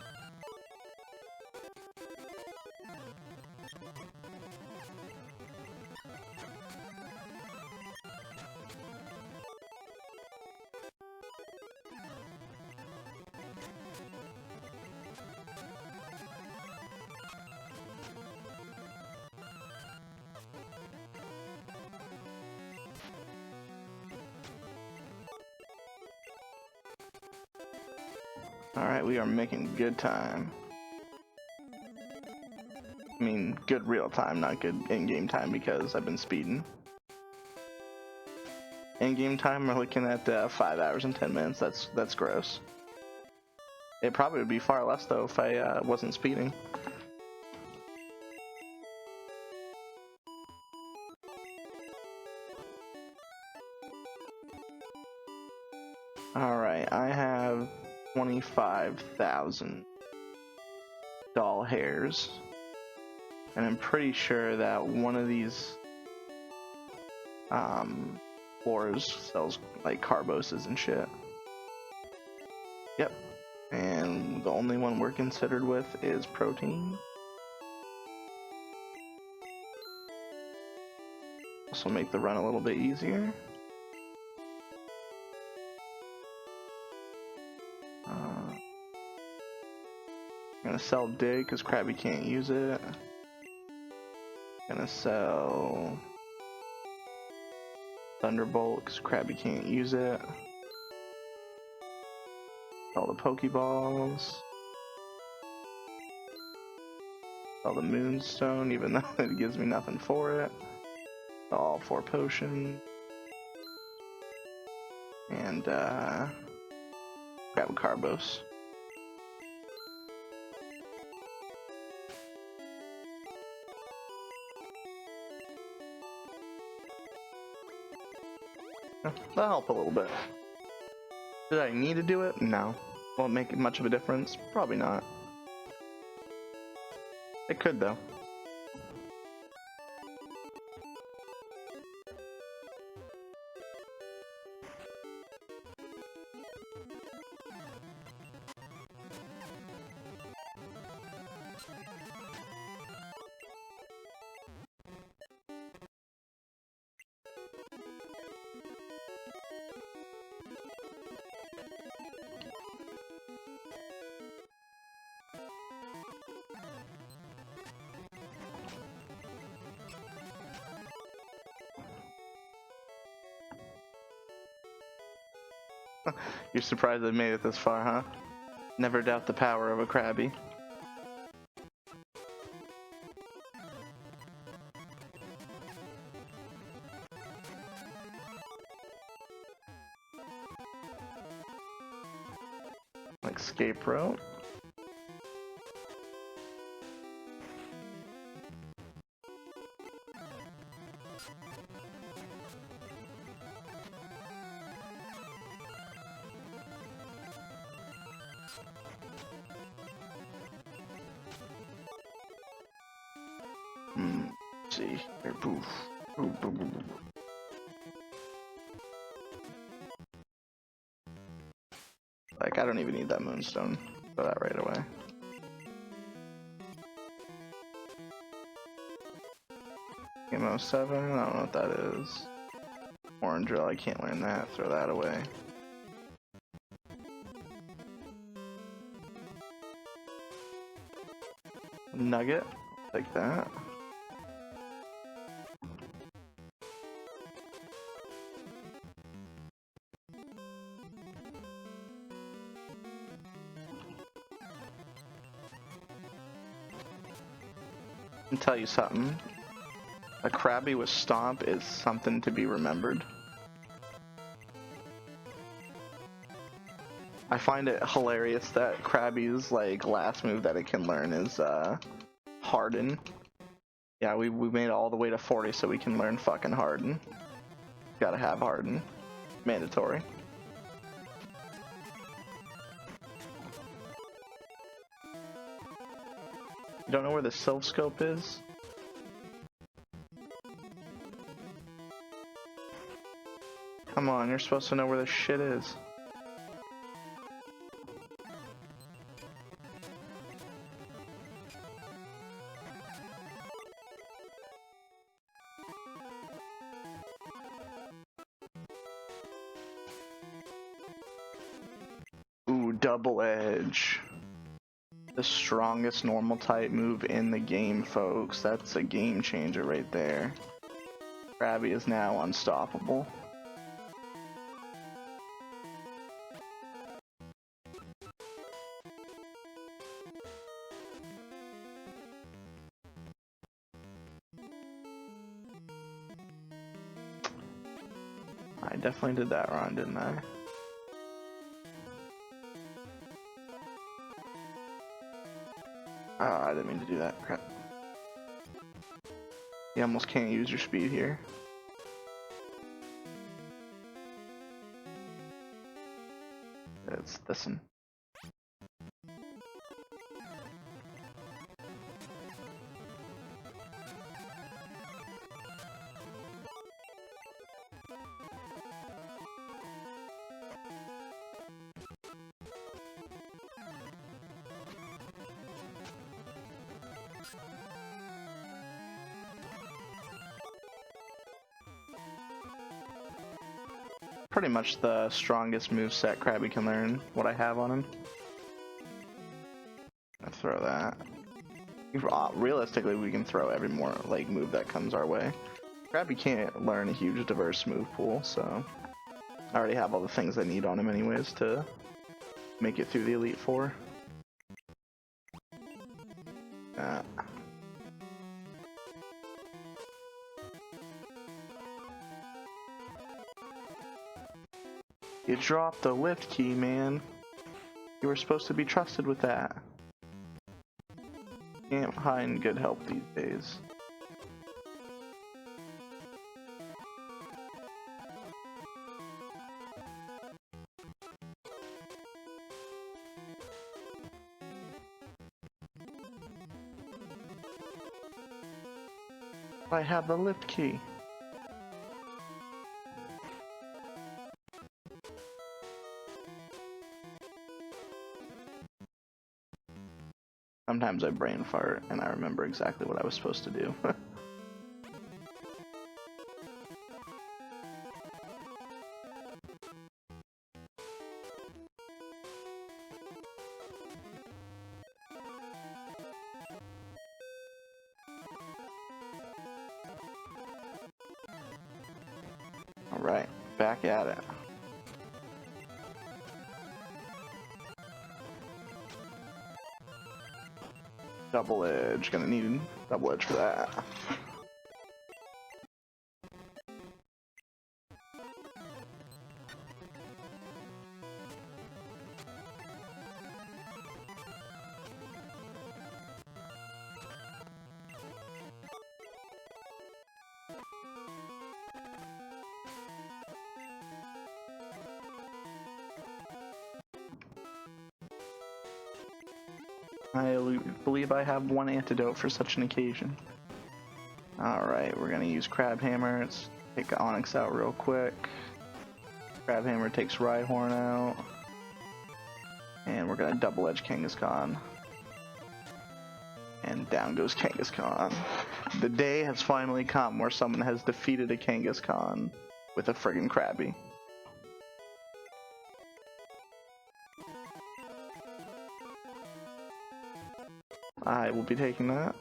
Alright, we are making good time. I mean, good real time, not good in-game time because I've been speeding. In-game time, we're looking at 5 hours and 10 minutes. That's gross. It probably would be far less though if I wasn't speeding. Alright, I have 25,000 doll hairs. And I'm pretty sure that one of these floors sells like carboses and shit. Yep. And the only one we're considered with is protein. This will make the run a little bit easier. I'm gonna sell Dig because Krabby can't use it. Gonna sell Thunderbolt because Krabby can't use it. All the Pokeballs. All the Moonstone, even though it gives me nothing for it. All 4 potions. And grab a Carbos. That'll help a little bit. Did I need to do it? No. Won't make much of a difference? Probably not. It could though. You're surprised I made it this far, huh? Never doubt the power of a Krabby. Escape route. Let's see here. Poof. Poof, poof, poof, poof. Like, I don't even need that Moonstone. Throw that right away. Game 07, I don't know what that is. Orange drill, I can't learn that. Throw that away. Nugget, like that. I'll tell you something. A Krabby with Stomp is something to be remembered. I find it hilarious that Krabby's like last move that it can learn is Harden. Yeah, we made it all the way to 40 so we can learn fucking Harden. Gotta have Harden. Mandatory. You don't know where the Sylph Scope is? Come on, you're supposed to know where this shit is. Ooh, Double Edge. The strongest normal type move in the game, folks. That's a game changer right there. Krabby is now unstoppable. I definitely did that wrong, didn't I? Oh, I didn't mean to do that. Crap. You almost can't use your speed here. It's this one. Pretty much the strongest moveset Krabby can learn, what I have on him. I'll throw that. Realistically, we can throw every more like move that comes our way. Krabby can't learn a huge diverse move pool, so I already have all the things I need on him anyways to make it through the Elite Four. You dropped the lift key, man. You were supposed to be trusted with that. Can't find good help these days. I have the lift key. Sometimes I brain fart and I remember exactly what I was supposed to do. Alright, back at it. Double edge, gonna need double edge for that. I believe I have one antidote for such an occasion. Alright, we're gonna use Crab Hammer. Let's take Onyx out real quick. Crab Hammer takes Rhyhorn out. And we're gonna double edge Kangaskhan. And down goes Kangaskhan. The day has finally come where someone has defeated a Kangaskhan with a friggin' Krabby. I will be taking that.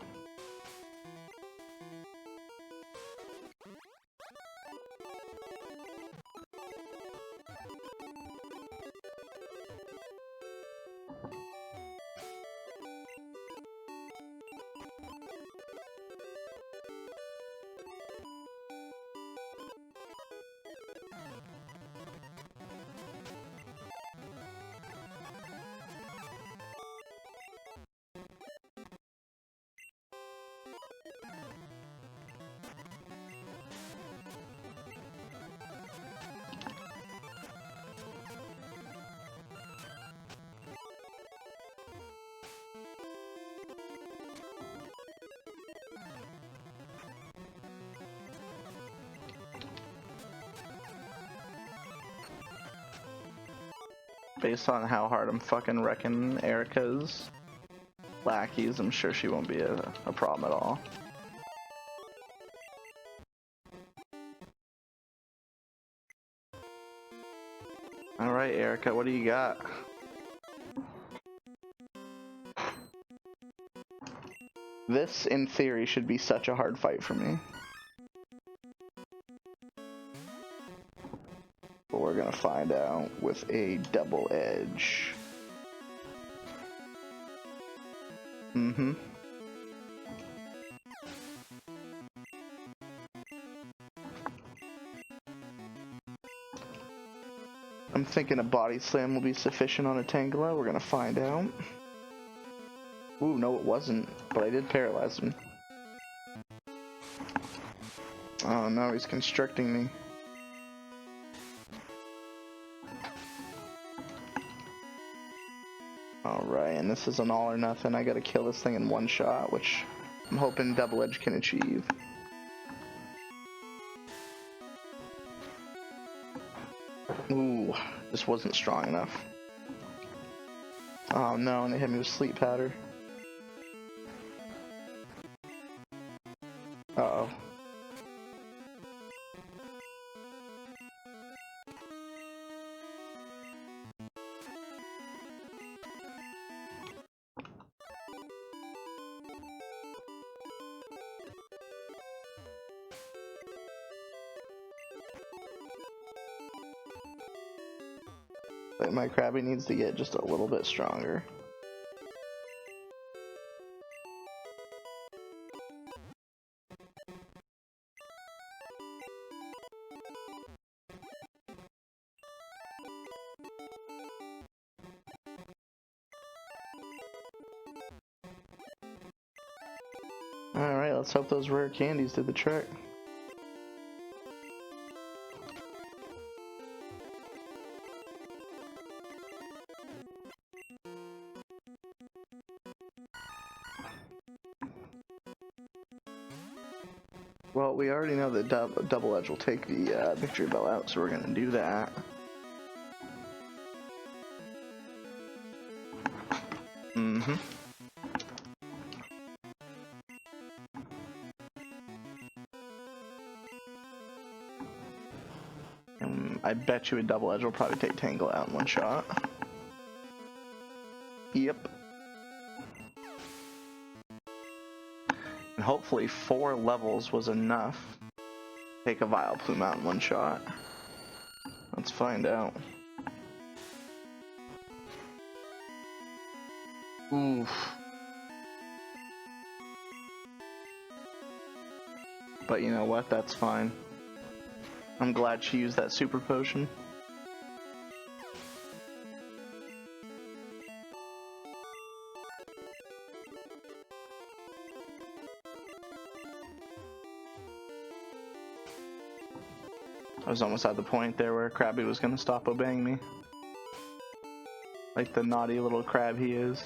Based on how hard I'm fucking wrecking Erica's lackeys, I'm sure she won't be a problem at all. Alright, Erica, what do you got? This, in theory, should be such a hard fight for me. But we're gonna find out with a double edge. I'm thinking a body slam will be sufficient on a Tangela. We're gonna find out. Ooh, no it wasn't, but I did paralyze him. Oh no, he's constricting me. Alright, and this is an all or nothing. I gotta kill this thing in one shot, which I'm hoping double edge can achieve. Ooh, this wasn't strong enough. Oh no, and it hit me with sleep powder. Uh-oh. My Krabby needs to get just a little bit stronger. Alright, let's hope those rare candies did the trick. Well, we already know that Double Edge will take the victory bell out, so we're gonna do that. Mm-hmm. And I bet you a Double Edge will probably take Tangle out in one shot. Yep. And hopefully 4 levels was enough to take a Vileplume out in one shot. Let's find out. Oof. But you know what? That's fine. I'm glad she used that super potion. I was almost at the point there where Krabby was gonna stop obeying me. Like the naughty little crab he is.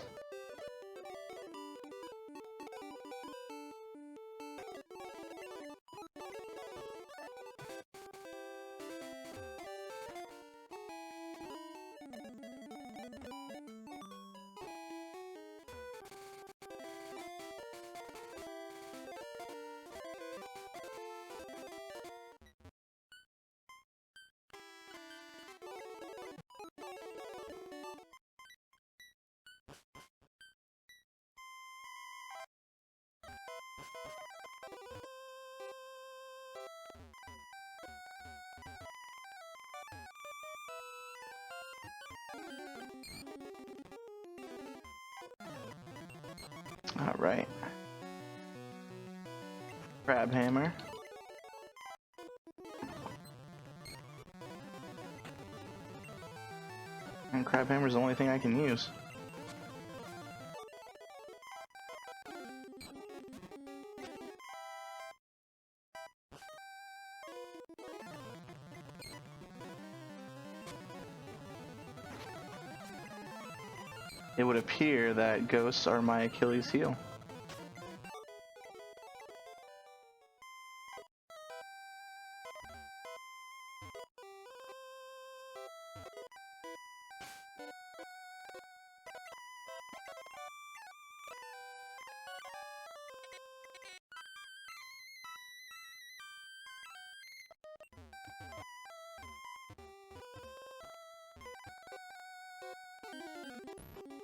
Alright. Crab Hammer. And Crab Hammer's the only thing I can use. It would appear that ghosts are my Achilles heel.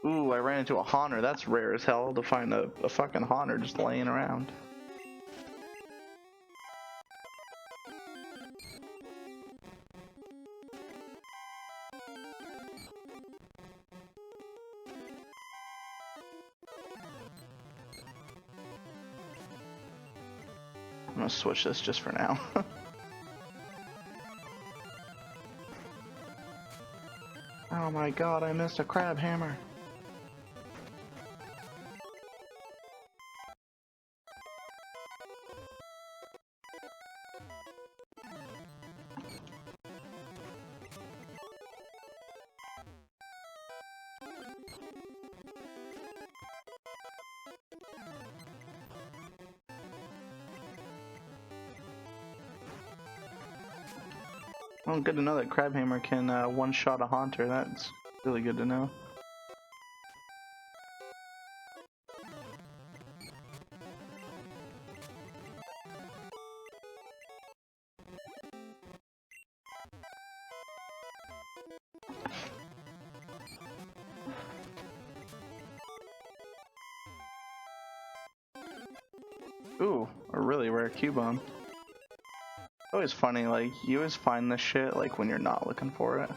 Ooh, I ran into a Haunter. That's rare as hell to find a fucking Haunter just laying around. I'm gonna switch this just for now. Oh my god, I missed a Crab Hammer. Well, good to know that Crabhammer can one-shot a Haunter. That's really good to know. Ooh, a really rare Cubone. Always funny, like, you always find this shit, like, when you're not looking for it.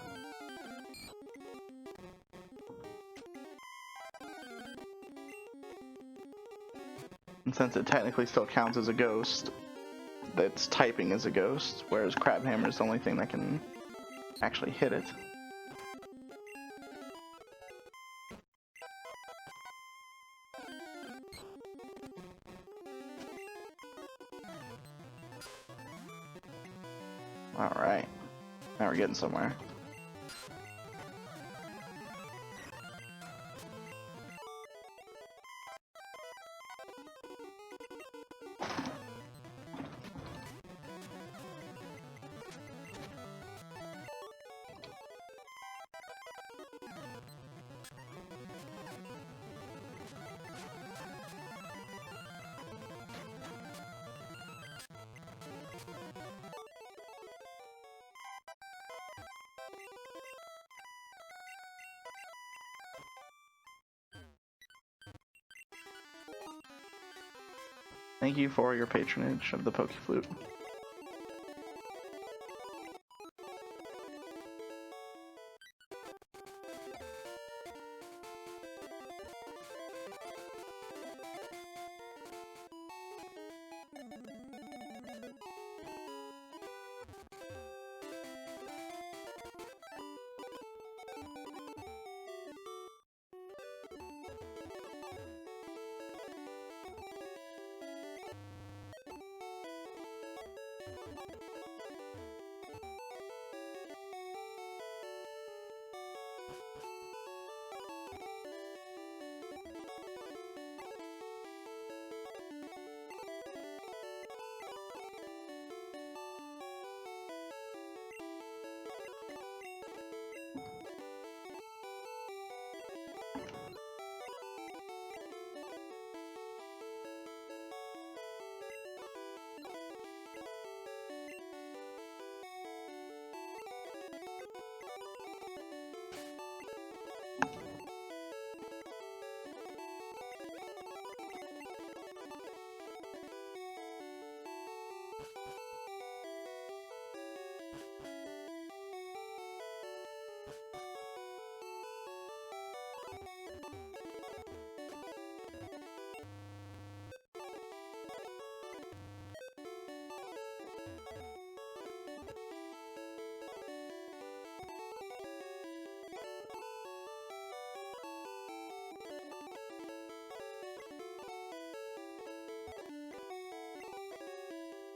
And since it technically still counts as a ghost, that's typing as a ghost, whereas Crabhammer is the only thing that can actually hit it. Now we're getting somewhere. Thank you for your patronage of the Pokeflute.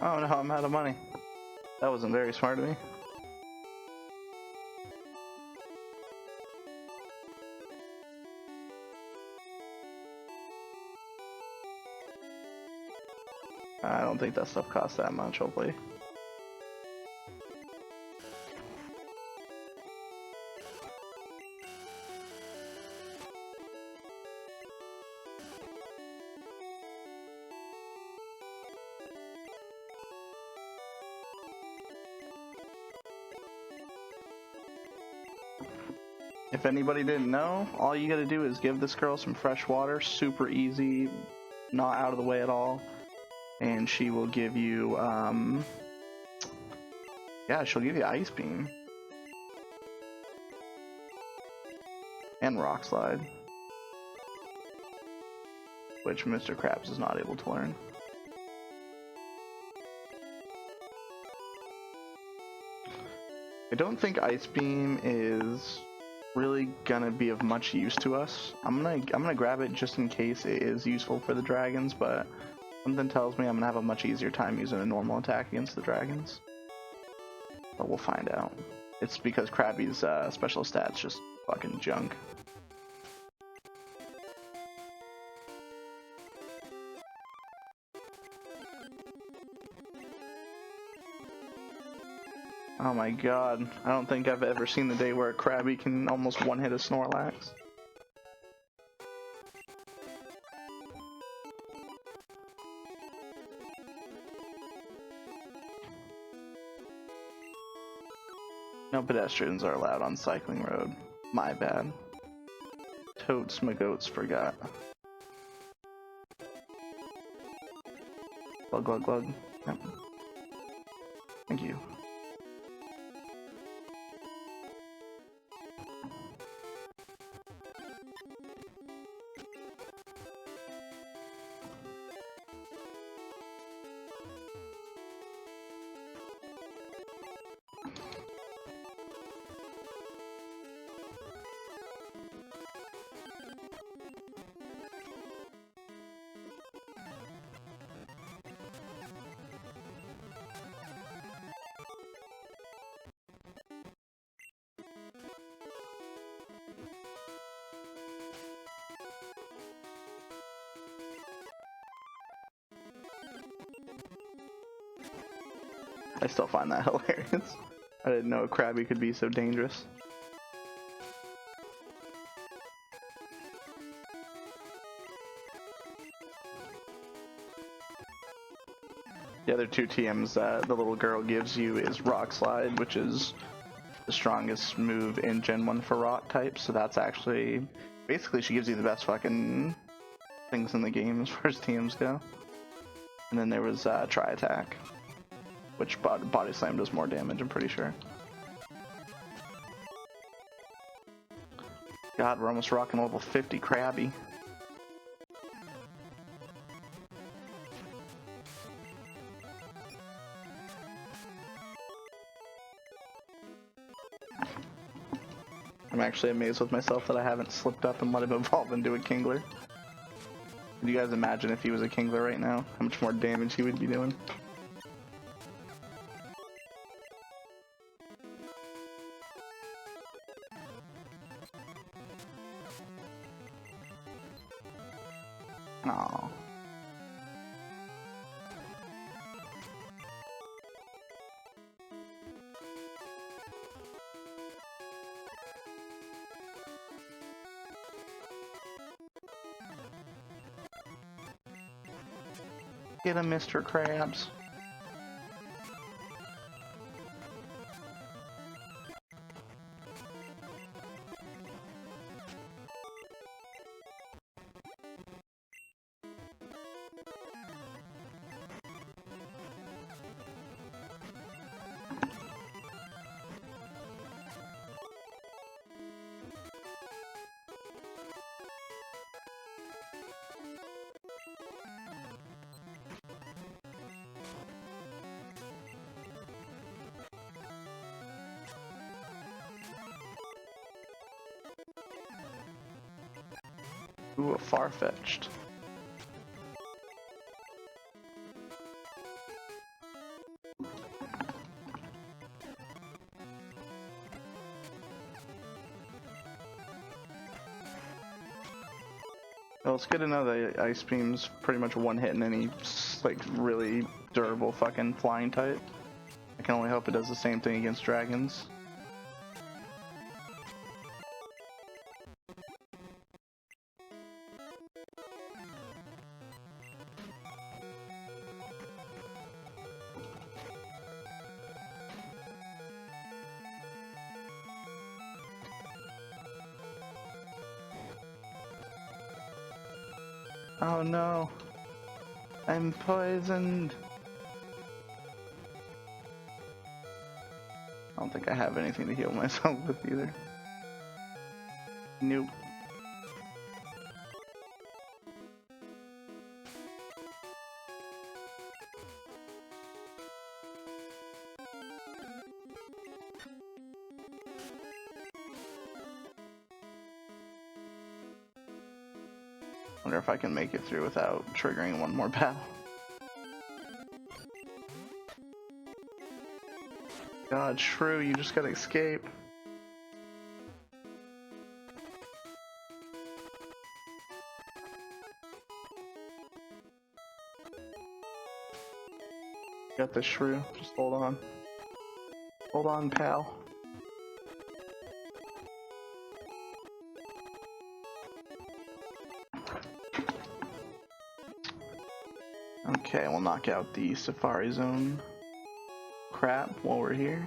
Oh no, I'm out of money. That wasn't very smart of me. I don't think that stuff costs that much, hopefully. If anybody didn't know, all you gotta do is give this girl some fresh water, super easy, not out of the way at all, and she will give you, yeah, she'll give you Ice Beam. And Rock Slide. Which Mr. Krabs is not able to learn. I don't think Ice Beam is really gonna be of much use to us. I'm gonna grab it just in case it is useful for the dragons, but something tells me I'm gonna have a much easier time using a normal attack against the dragons. But we'll find out. It's because Krabby's special stats just fucking junk. Oh my god, I don't think I've ever seen the day where a Krabby can almost one-hit a Snorlax. No pedestrians are allowed on cycling road. My bad. Totes my goats forgot. Glug glug glug. Yep. Thank you. I still find that hilarious. I didn't know a Krabby could be so dangerous. The other two TMs that the little girl gives you is Rock Slide, which is the strongest move in Gen 1 for rock types, so that's actually, basically she gives you the best fucking things in the game as far as TMs go. And then there was Tri Attack, which Body Slam does more damage, I'm pretty sure. God, we're almost rocking level 50 Krabby. I'm actually amazed with myself that I haven't slipped up and let him evolve into a Kingler. Can you guys imagine if he was a Kingler right now? How much more damage he would be doing? Aww. Get him, Mr. Krabs. Ooh, a Farfetch'd. Well, it's good to know that Ice Beam's pretty much one hit in any, like, really durable fucking flying type. I can only hope it does the same thing against dragons. Oh no, I'm poisoned. I don't think I have anything to heal myself with either. Nope. Wonder if I can make it through without triggering one more battle. God, Shrew, you just gotta escape. Got this, Shrew. Just hold on. Hold on, pal. Okay, we'll knock out the Safari Zone crap while we're here.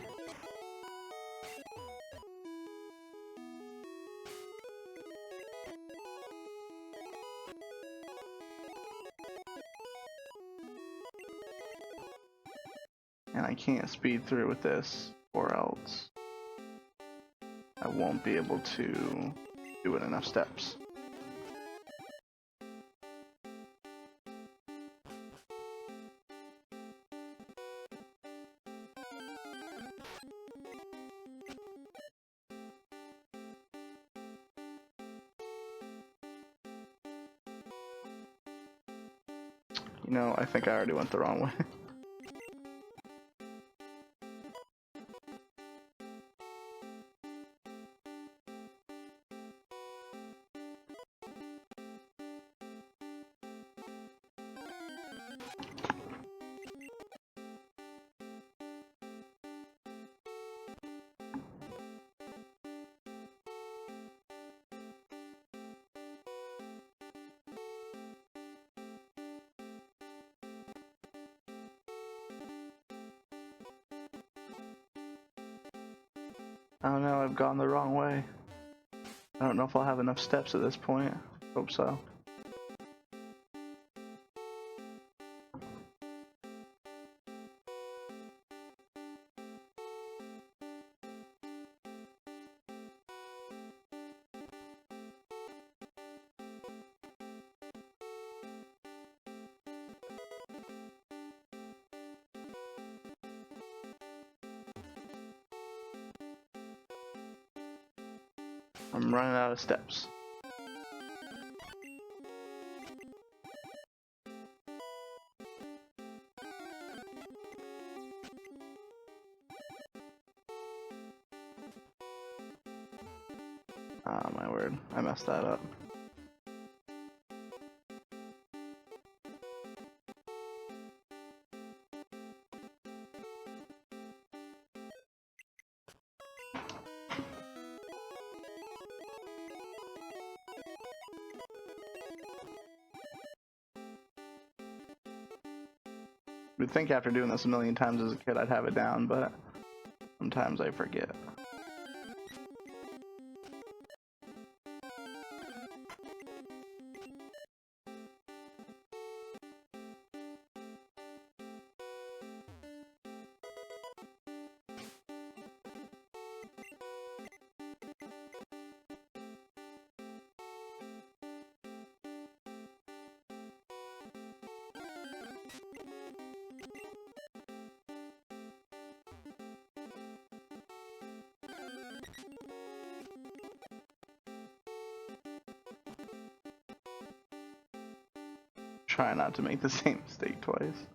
And I can't speed through with this, or else I won't be able to do it enough steps. You know, I think I already went the wrong way. Oh no, I've gone the wrong way. I don't know if I'll have enough steps at this point. Hope so. I'm running out of steps. Oh my word, I messed that up. You'd think after doing this a million times as a kid I'd have it down, but sometimes I forget. Try not to make the same mistake twice.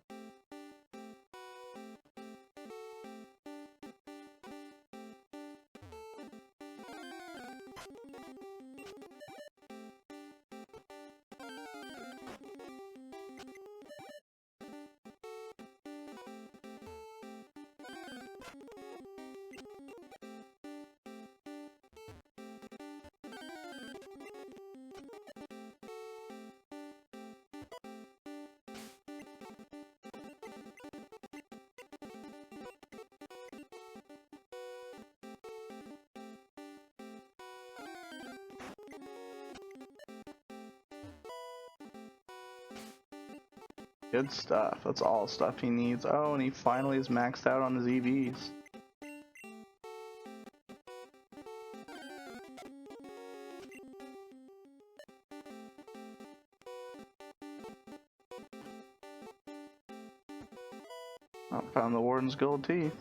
Good stuff. That's all stuff he needs. Oh, and he finally is maxed out on his EVs. Oh, found the Warden's gold teeth.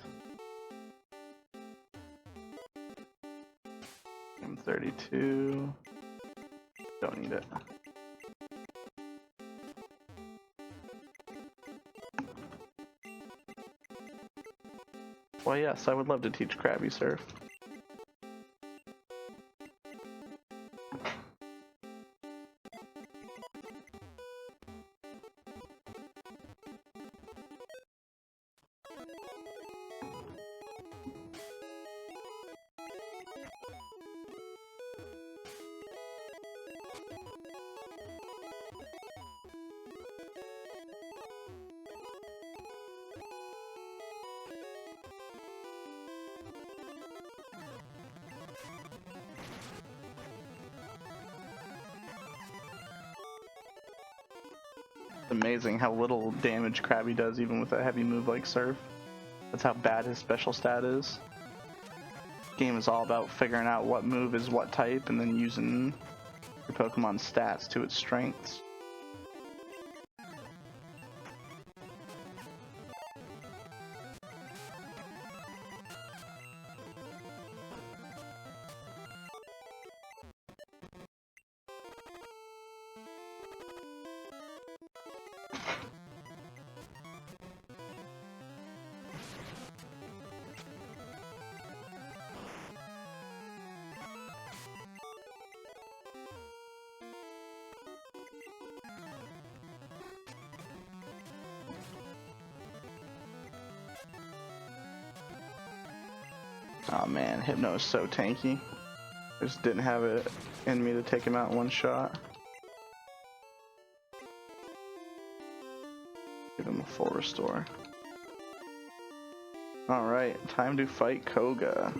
M32. Don't need it. Well, yes, I would love to teach Krabby Surf. It's amazing how little damage Krabby does even with a heavy move like Surf. That's how bad his special stat is. This game is all about figuring out what move is what type and then using your Pokemon's stats to its strengths. Oh man, Hypno is so tanky. I just didn't have it in me to take him out in one shot. Give him a full restore. Alright, time to fight Koga.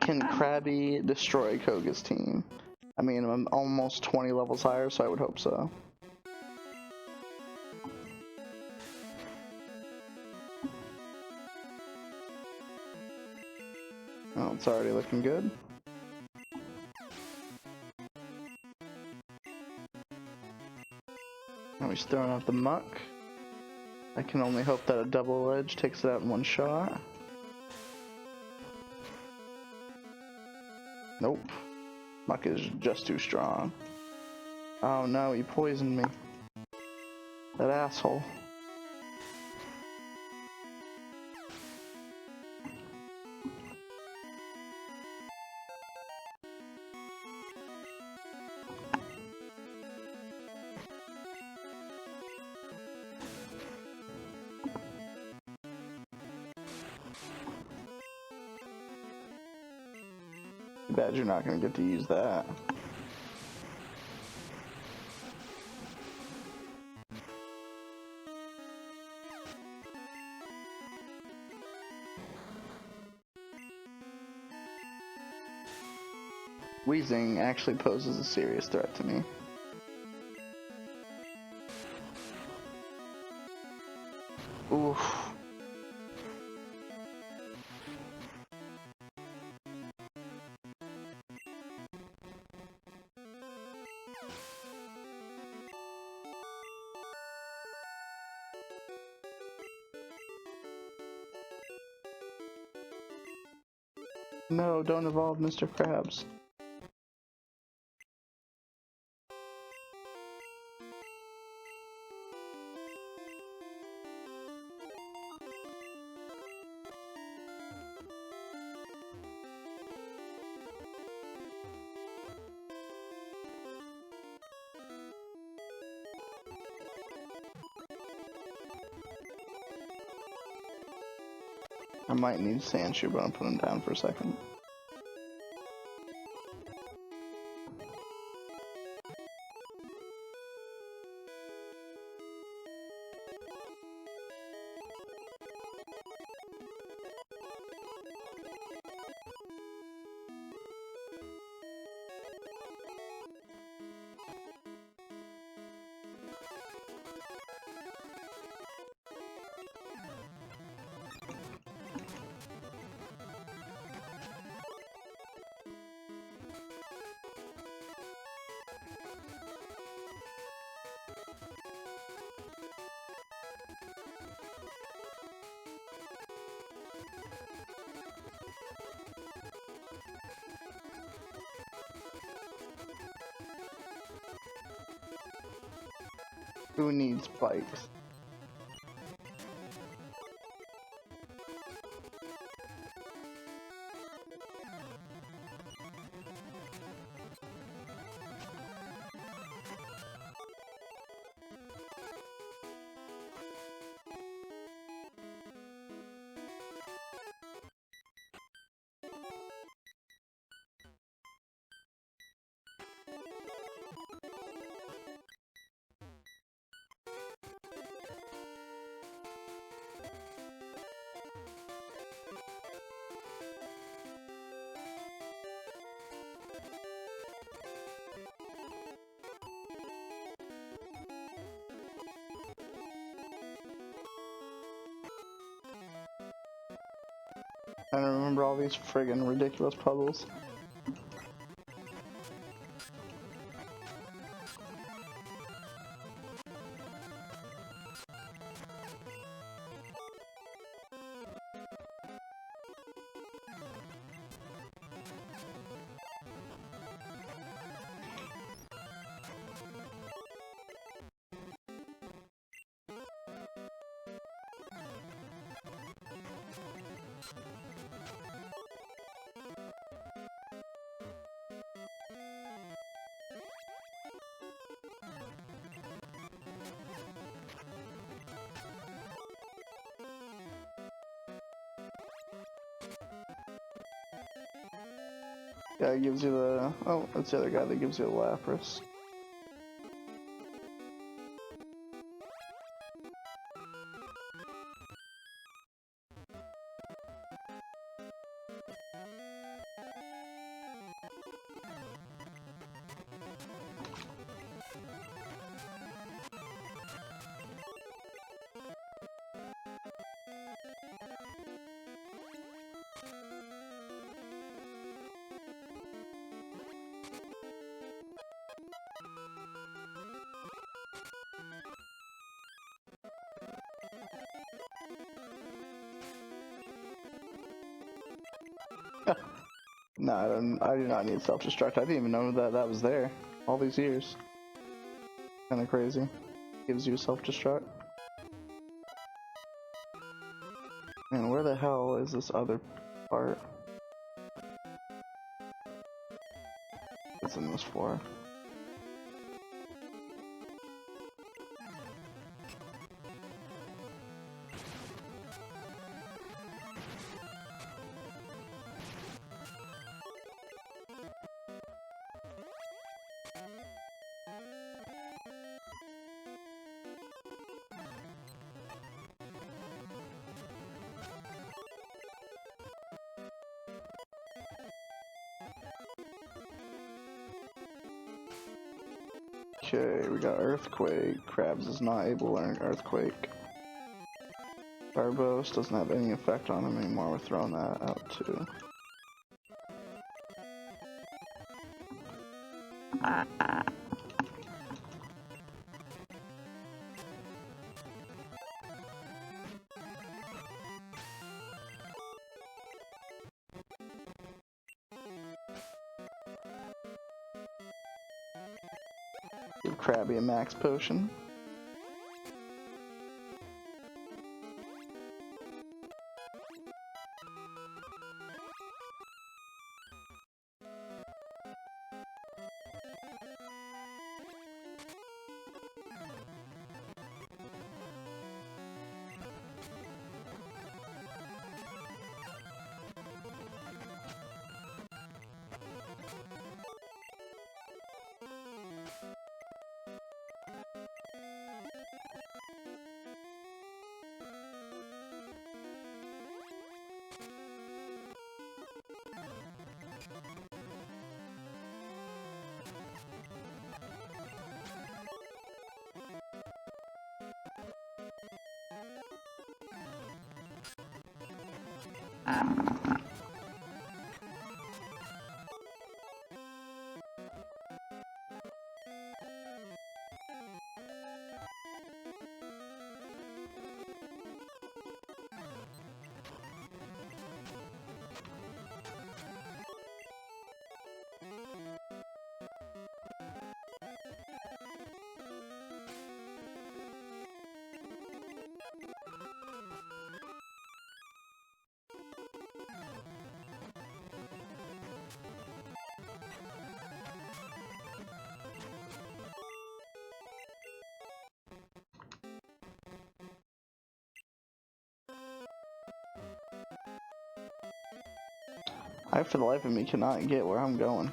Can Krabby destroy Koga's team? I mean, I'm almost 20 levels higher, so I would hope so. Oh, it's already looking good. Now he's throwing out the muck. I can only hope that a double edge takes it out in one shot. Nope. Muck is just too strong. Oh no, he poisoned me. That asshole. Bad you're not gonna get to use that. Wheezing actually poses a serious threat to me. Oof. No, don't evolve Mr. Krabs. I might need Sandshoe, but I'm putting him down for a second. Who needs bikes? I don't remember all these friggin' ridiculous puzzles. Guy gives you the... oh, that's the other guy that gives you the Lapras. No, I do not need self-destruct. I didn't even know that that was there all these years. Kind of crazy. Gives you self-destruct. Man, where the hell is this other part? What's in this for? Okay, we got Earthquake. Krabs is not able to learn Earthquake. Gyarados doesn't have any effect on him anymore. We're throwing that out too. Give Krabby a max potion. I, for the life of me, cannot get where I'm going.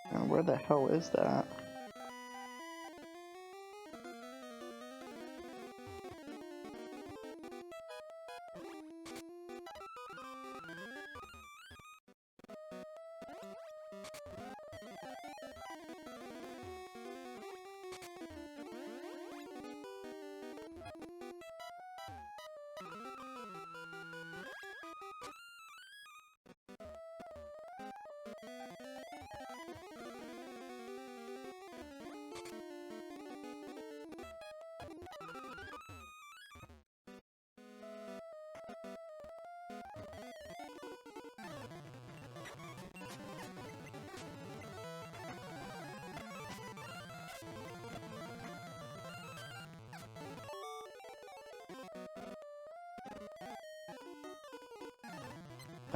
And where the hell is that?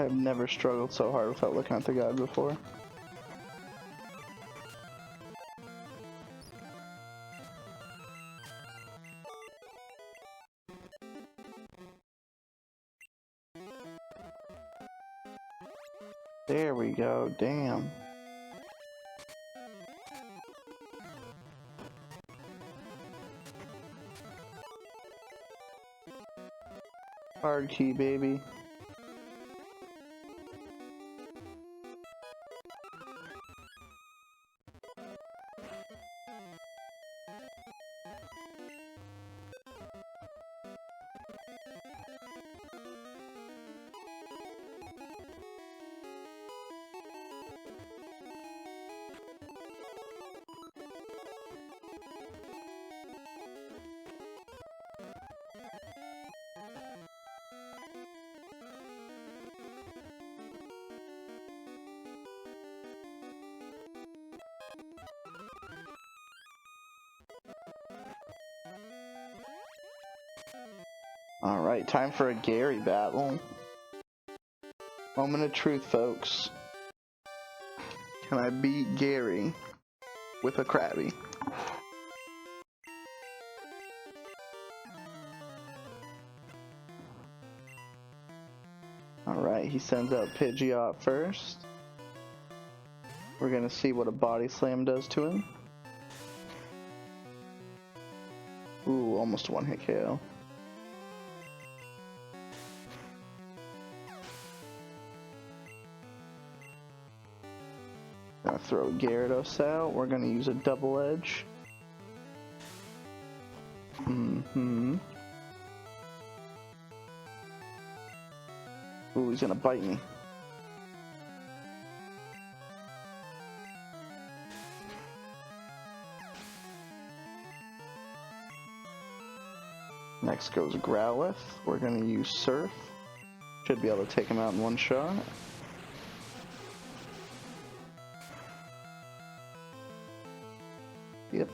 I've never struggled so hard without looking at the guide before. There we go, damn. Hard key, baby. Alright, time for a Gary battle. Moment of truth, folks. Can I beat Gary with a Krabby? Alright, he sends out Pidgeot first. We're gonna see what a Body Slam does to him. Ooh, almost a one-hit KO. Gonna throw Gyarados out. We're gonna use a double edge. Ooh, he's gonna bite me. Next goes Growlithe. We're gonna use Surf. Should be able to take him out in one shot. Yep.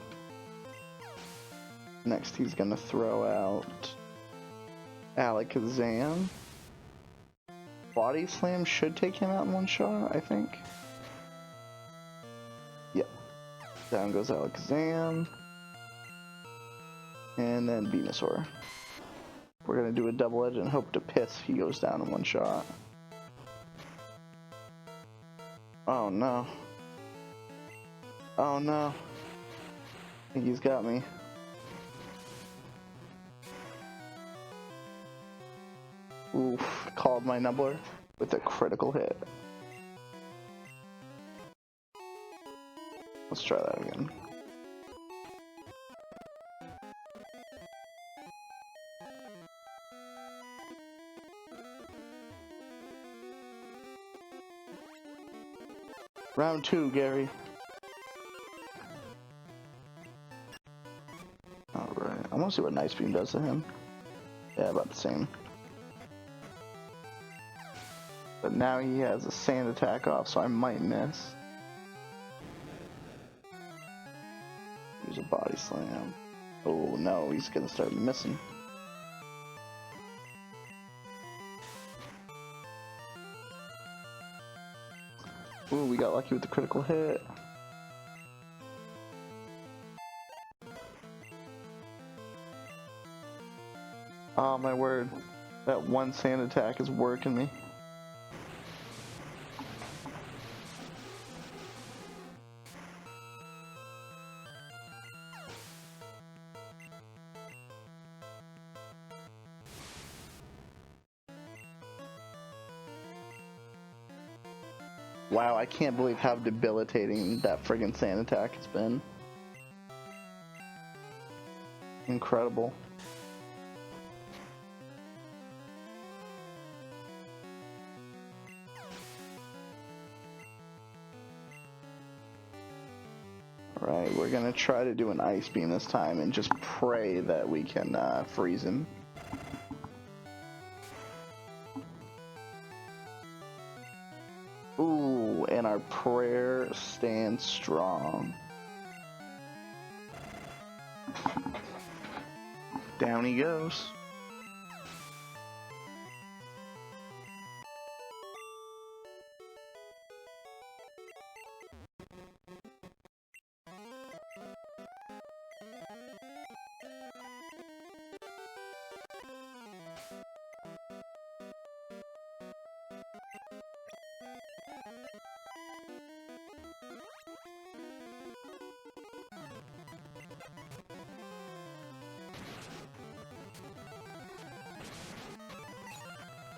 Next he's gonna throw out Alakazam. Body Slam should take him out in one shot, I think. Yep. Down goes Alakazam. And then Venusaur. We're gonna do a double edge and hope to piss he goes down in one shot. Oh no. Oh no. I think he's got me. Oof, called my numbler with a critical hit. Let's try that again. Round 2, Gary. Alright, I want to see what Nice Beam does to him. Yeah, about the same. But now he has a sand attack off, so I might miss. Use a Body Slam. Oh no, he's gonna start missing. Ooh, we got lucky with the critical hit. Oh my word, that one sand attack is working me. Wow, I can't believe how debilitating that friggin' sand attack has been. Incredible. Alright, we're gonna try to do an Ice Beam this time and just pray that we can freeze him. Ooh, and our prayer stands strong. Down he goes.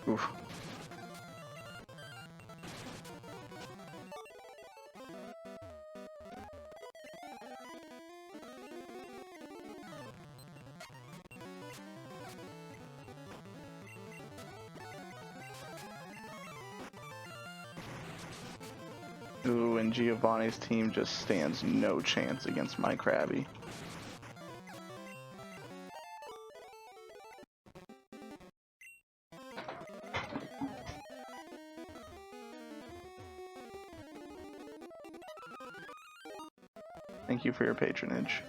Oof. Ooh, and Giovanni's team just stands no chance against my Krabby. Thank you for your patronage.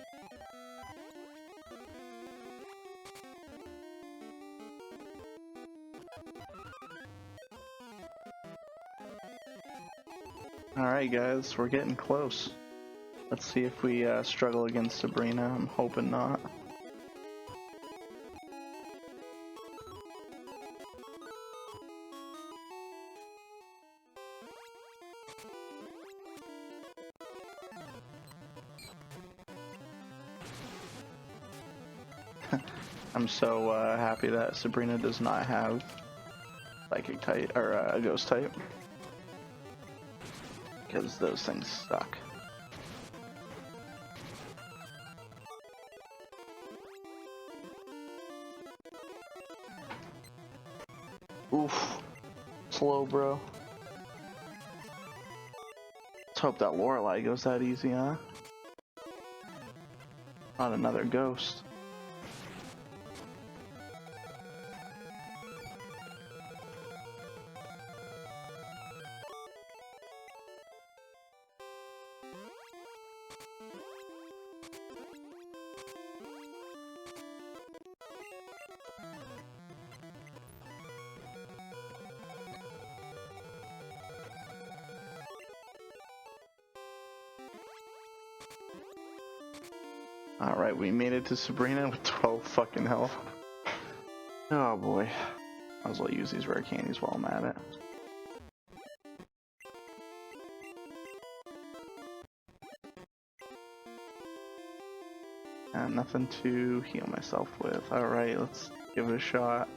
Alright guys, we're getting close. Let's see if we struggle against Sabrina. I'm hoping not. I'm so happy that Sabrina does not have Psychic type or a Ghost type, because those things suck. Oof, slow, bro. Let's hope that Lorelei goes that easy, huh? Not another ghost. Alright, we made it to Sabrina with 12 fucking health. Oh boy. Might as well use these rare candies while I'm at it. And nothing to heal myself with. Alright, let's give it a shot.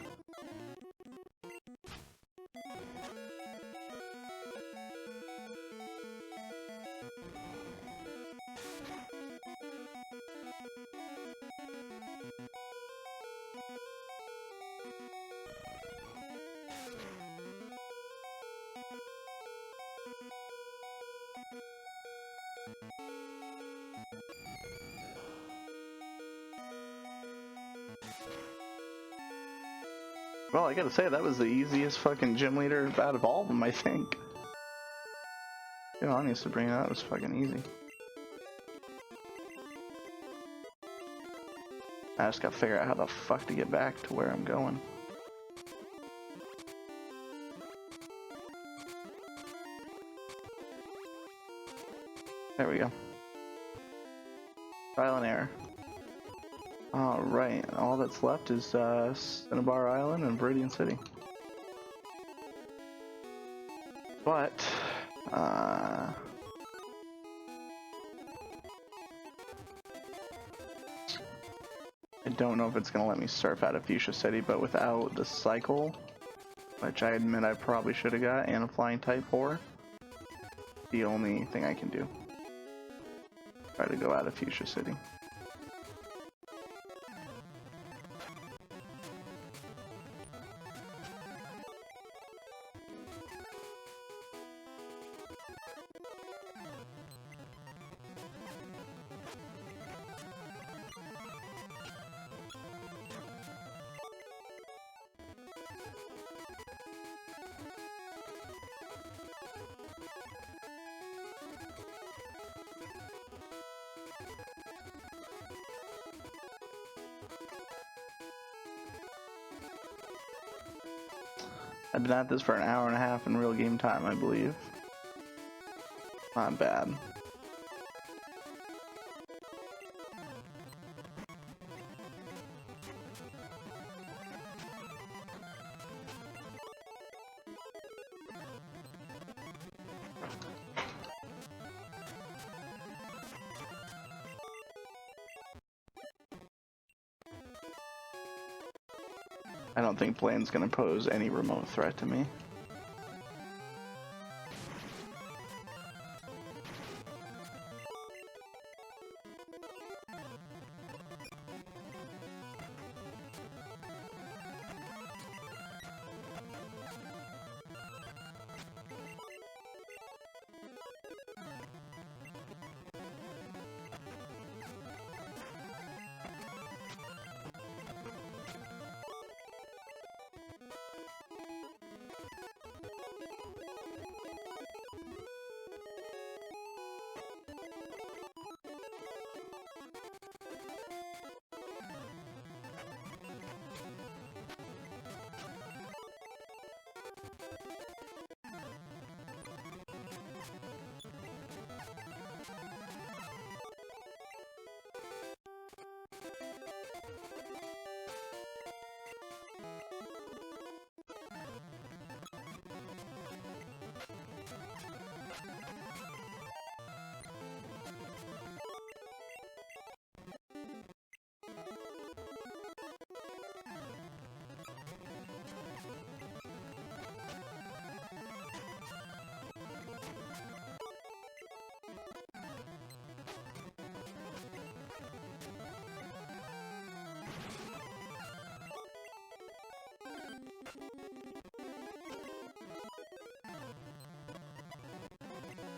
Well, I gotta say, that was the easiest fucking gym leader out of all of them, I think. Good on you, Sabrina, that was fucking easy. I just gotta figure out how the fuck to get back to where I'm going. There we go. Trial and error. Alright, all that's left is Cinnabar Island and Viridian City. But, I don't know if it's gonna let me surf out of Fuchsia City, but without the cycle, which I admit I probably should have got, and a flying type 4, the only thing I can do. Try to go out of Fuchsia City. I've been at this for an hour and a half in real game time, I believe. Not bad. I don't think Blaine's gonna pose any remote threat to me.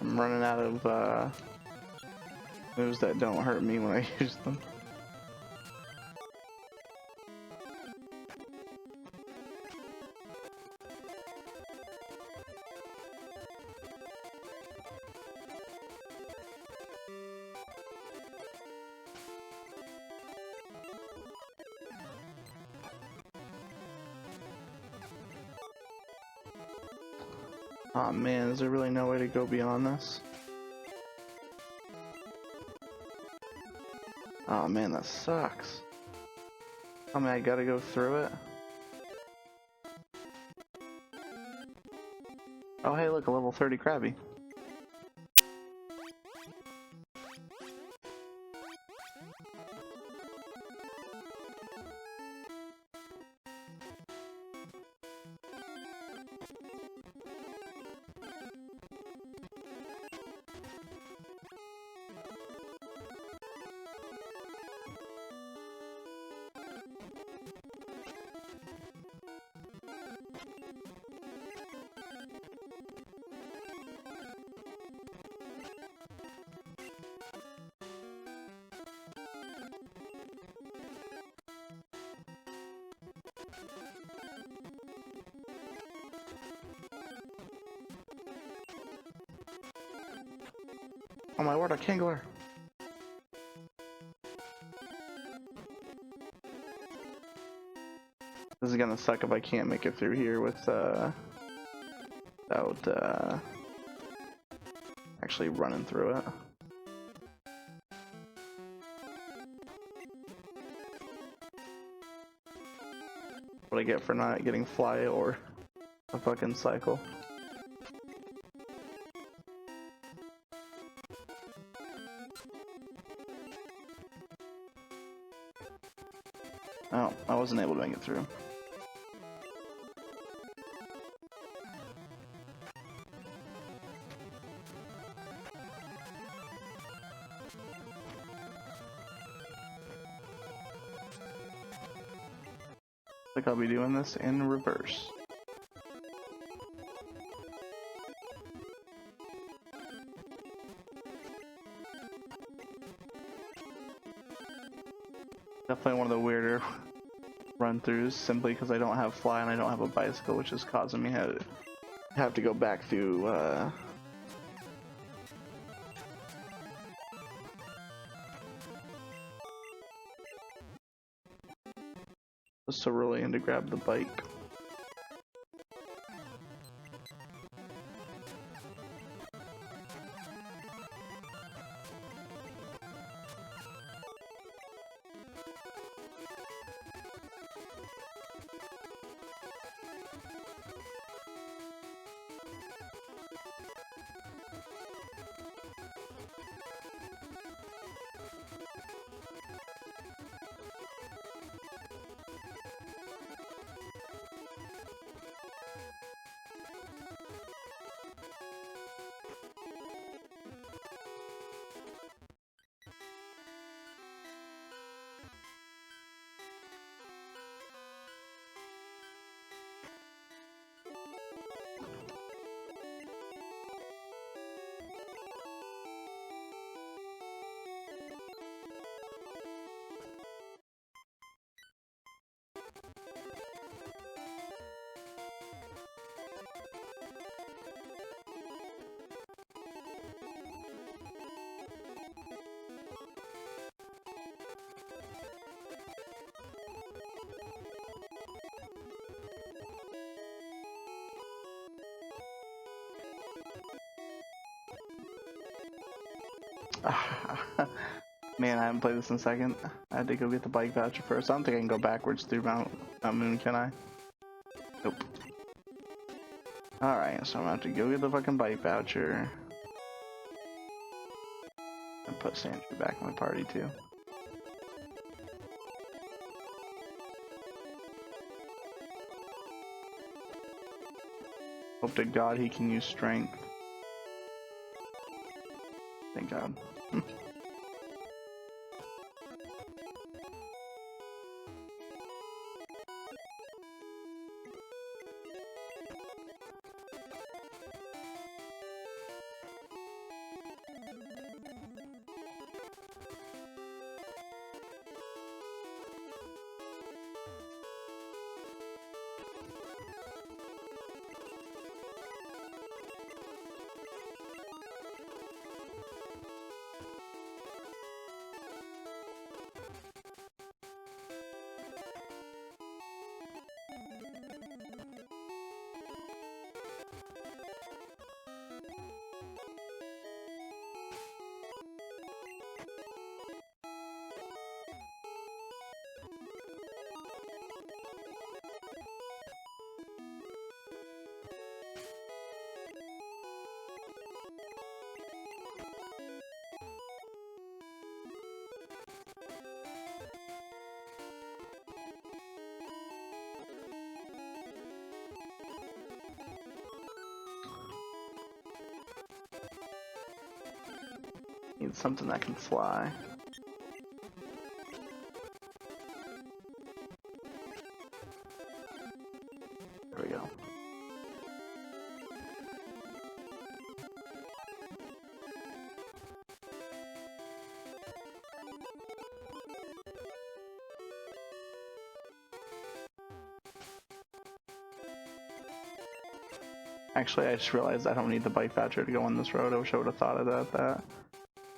I'm running out of moves that don't hurt me when I use them. Aw, man, is there really no way to go beyond this? Oh man, that sucks. Oh man, I gotta go through it. Oh hey, look, a level 30 Krabby. Oh my word, a Gengar! This is gonna suck if I can't make it through here without actually running through it. What I get for not getting fly or a fucking cycle. Oh, I wasn't able to make it through. Like I'll be doing this in reverse. Definitely one of the weirder run-throughs, simply because I don't have fly and I don't have a bicycle, which is causing me to have to go back through cerulean to grab the bike. Man, I haven't played this in a second. I had to go get the bike voucher first. I don't think I can go backwards through Mount Moon, can I? Nope. Alright, so I'm gonna have to go get the fucking bike voucher. And put Sandra back in my party too. Hope to God he can use strength. Thank God. Need something that can fly. There we go. Actually, I just realized I don't need the bike voucher to go on this road. I wish I would have thought of that.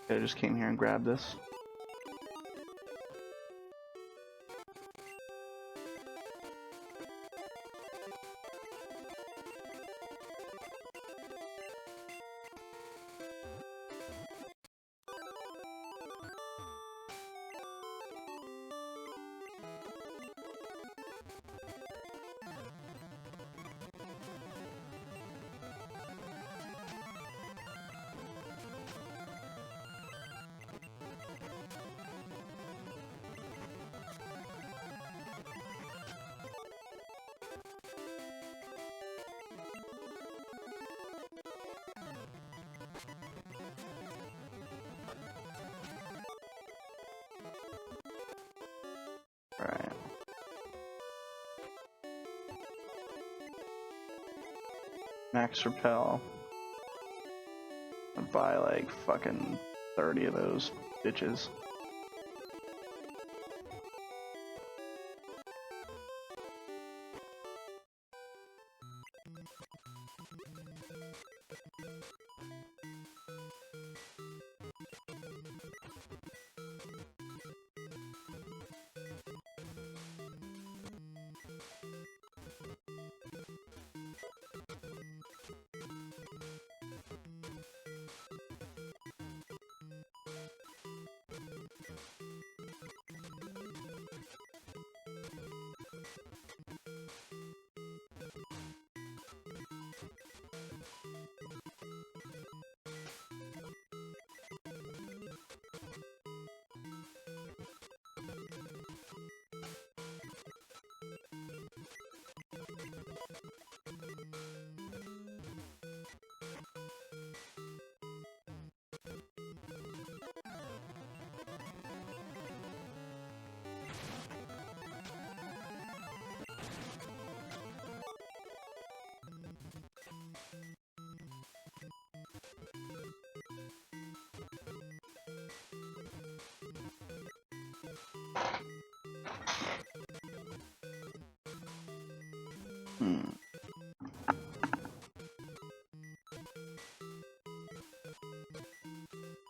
I just came here and grabbed this. Alright. Max repel. I'd buy like fucking 30 of those bitches.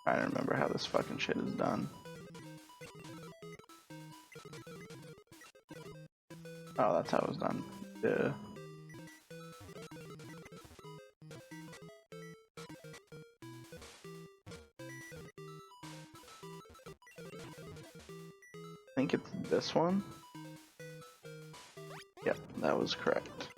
I don't remember how this fucking shit is done. Oh, that's how it was done. Yeah. think it's this one. Yep, that was correct.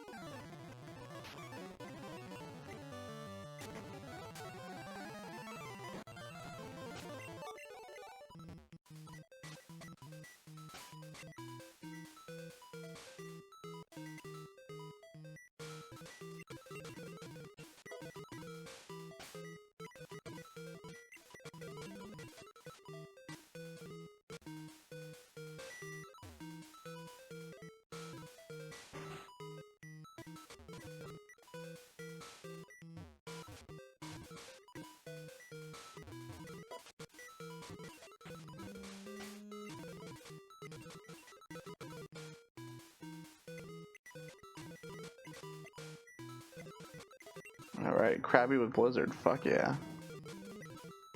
Alright, Krabby with Blizzard, fuck yeah.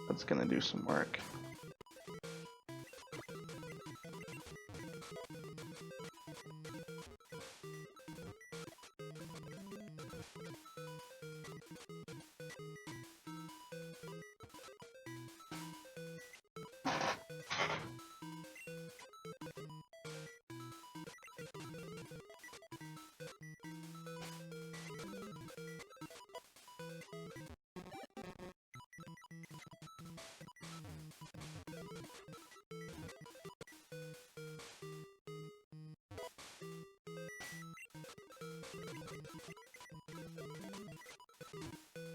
That's gonna do some work.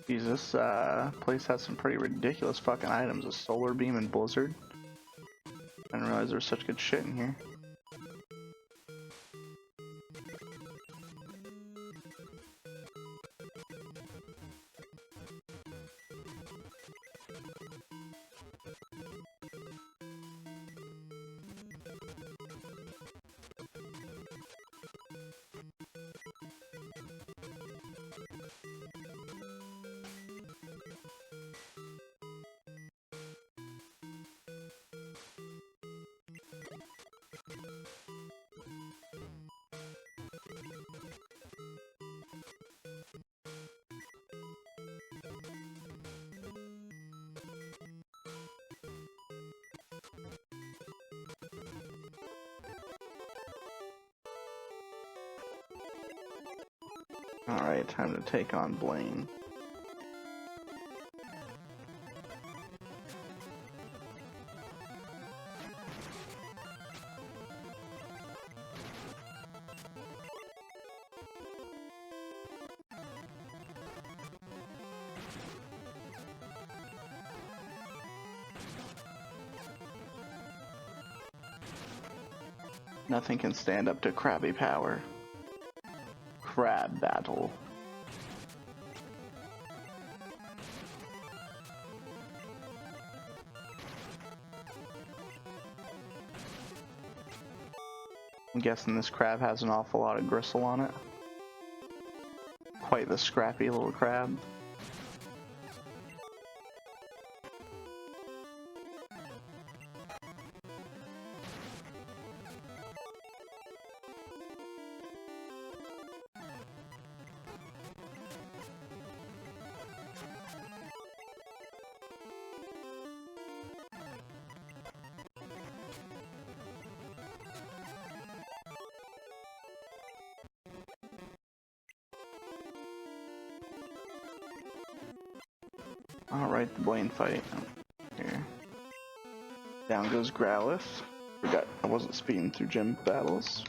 Jesus, place has some pretty ridiculous fucking items. A Solar Beam and Blizzard. I didn't realize there was such good shit in here. Alright, time to take on Blaine. Nothing can stand up to Krabby power. Crab battle. I'm guessing this crab has an awful lot of gristle on it. Quite the scrappy little crab. Alright, the Blaine fight. Here. Down goes Growlithe. Forgot I wasn't speeding through gym battles.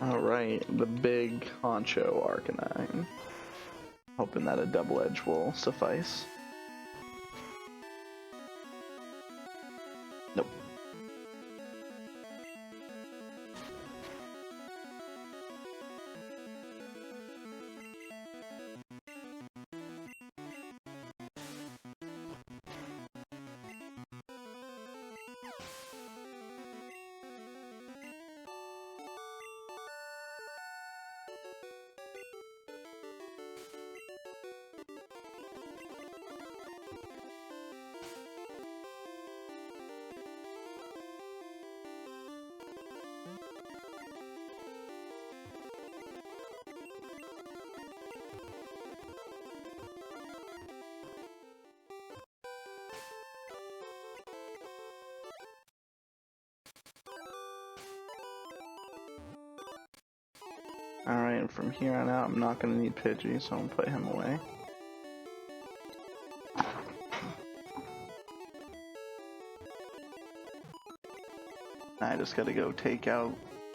Alright, the big honcho Arcanine. Hoping that a double edge will suffice. Nope. Alright, and from here on out, I'm not gonna need Pidgey, so I'm gonna put him away. I just gotta go take out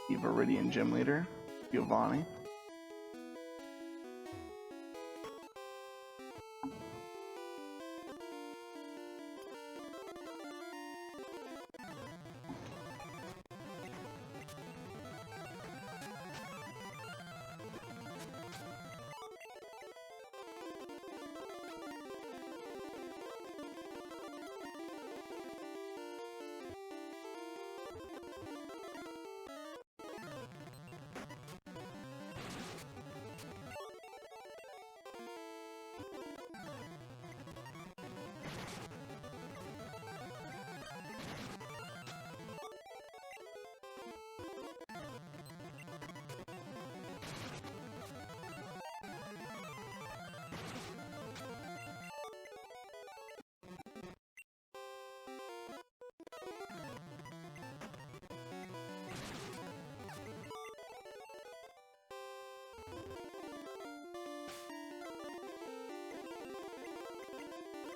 the Viridian Gym Leader, Giovanni.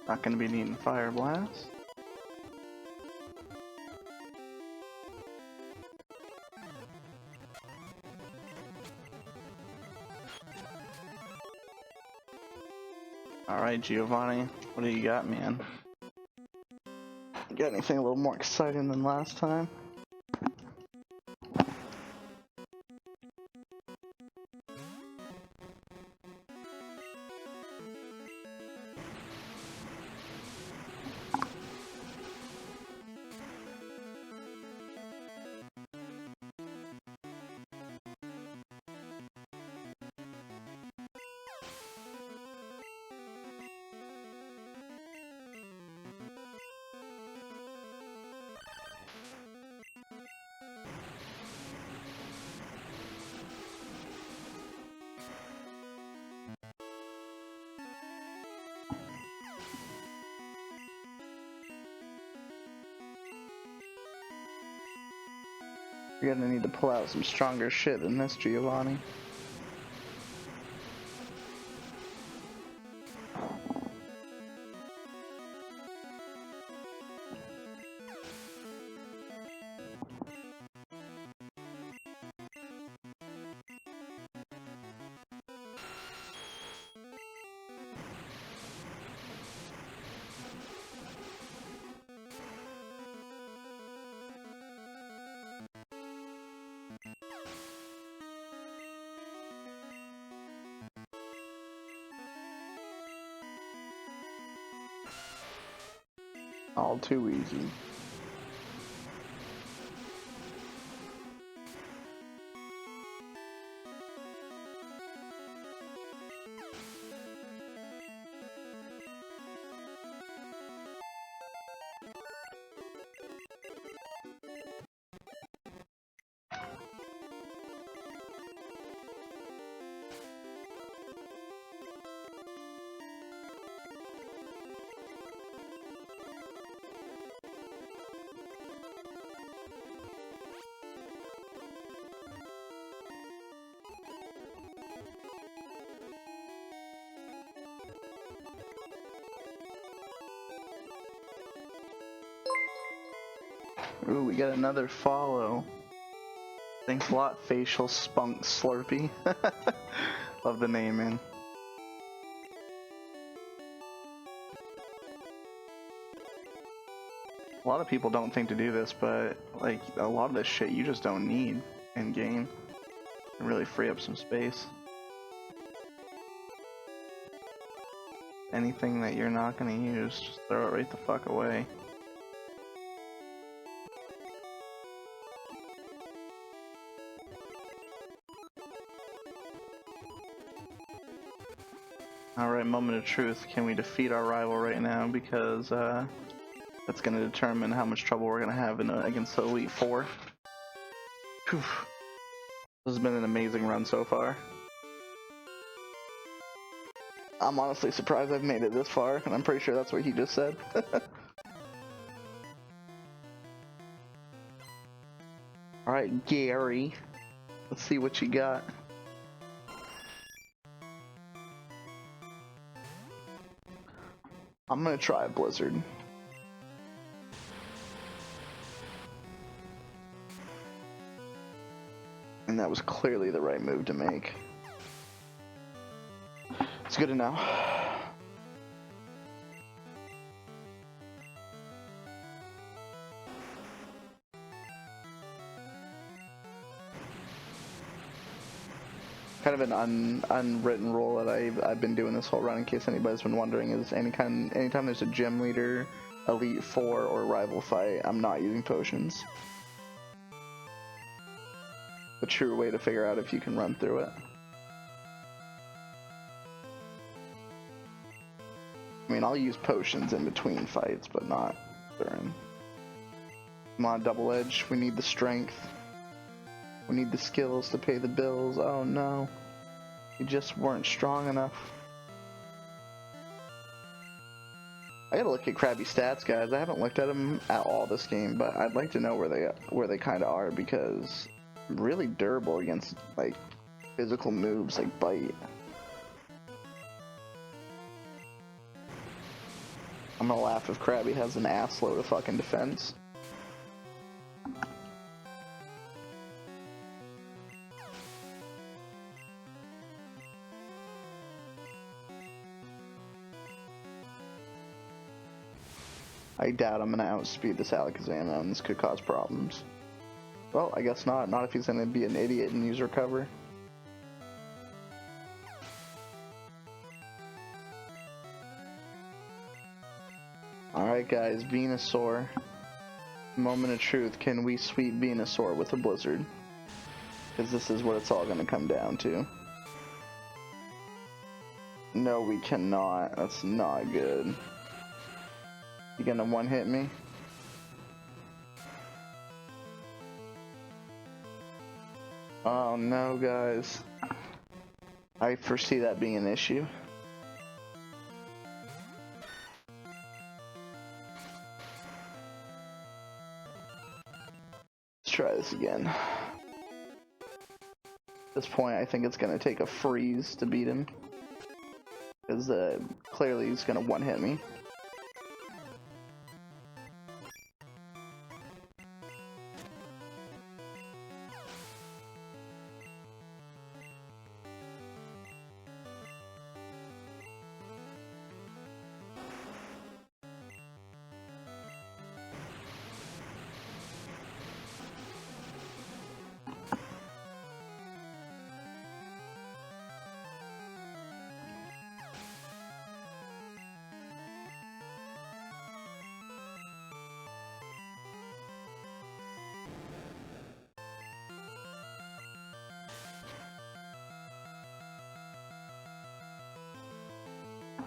Not gonna be needing Fire Blast. Alright, Giovanni, what do you got, man? Got anything a little more exciting than last time? You're gonna need to pull out some stronger shit than this, Giovanni. All too easy. Ooh, we got another follow. Thanks a lot, Facial Spunk Slurpee. Love the name, man. A lot of people don't think to do this, but like a lot of this shit you just don't need in game. And really free up some space. Anything that you're not gonna use, just throw it right the fuck away. Alright, moment of truth. Can we defeat our rival right now? Because that's going to determine how much trouble we're going to have against the Elite Four. Whew. This has been an amazing run so far. I'm honestly surprised I've made it this far, and I'm pretty sure that's what he just said. Alright, Gary. Let's see what you got. I'm gonna try Blizzard. And that was clearly the right move to make. It's good to know. Kind of an unwritten rule that I've been doing this whole run, in case anybody's been wondering, is anytime there's a gym leader, Elite Four, or rival fight, I'm not using potions. The true way to figure out if you can run through it. I mean, I'll use potions in between fights, but not during. Come on, Double Edge. We need the strength. We need the skills to pay the bills. Oh no. You just weren't strong enough. I gotta look at Krabby stats, guys. I haven't looked at them at all this game, but I'd like to know where they kind of are, because I'm really durable against like physical moves like Bite. I'm gonna laugh if Krabby has an ass load of fucking defense. I doubt I'm gonna outspeed this Alakazam, and this could cause problems. Well, I guess not. Not if he's gonna be an idiot and use Recover. Alright guys, Venusaur. Moment of truth, can we sweep Venusaur with a Blizzard? Because this is what it's all gonna come down to. No, we cannot. That's not good. You gonna one-hit me? Oh no, guys. I foresee that being an issue. Let's try this again. At this point, I think it's gonna take a freeze to beat him. Because clearly he's gonna one-hit me.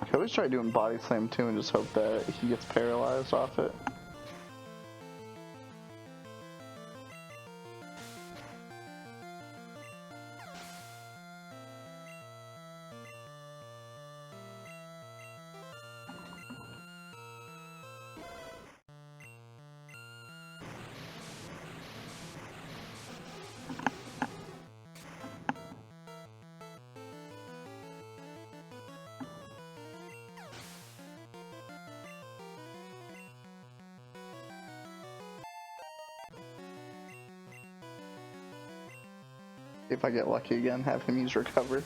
I always try doing Body Slam too and just hope that he gets paralyzed off it. If I get lucky again, have him use Recover.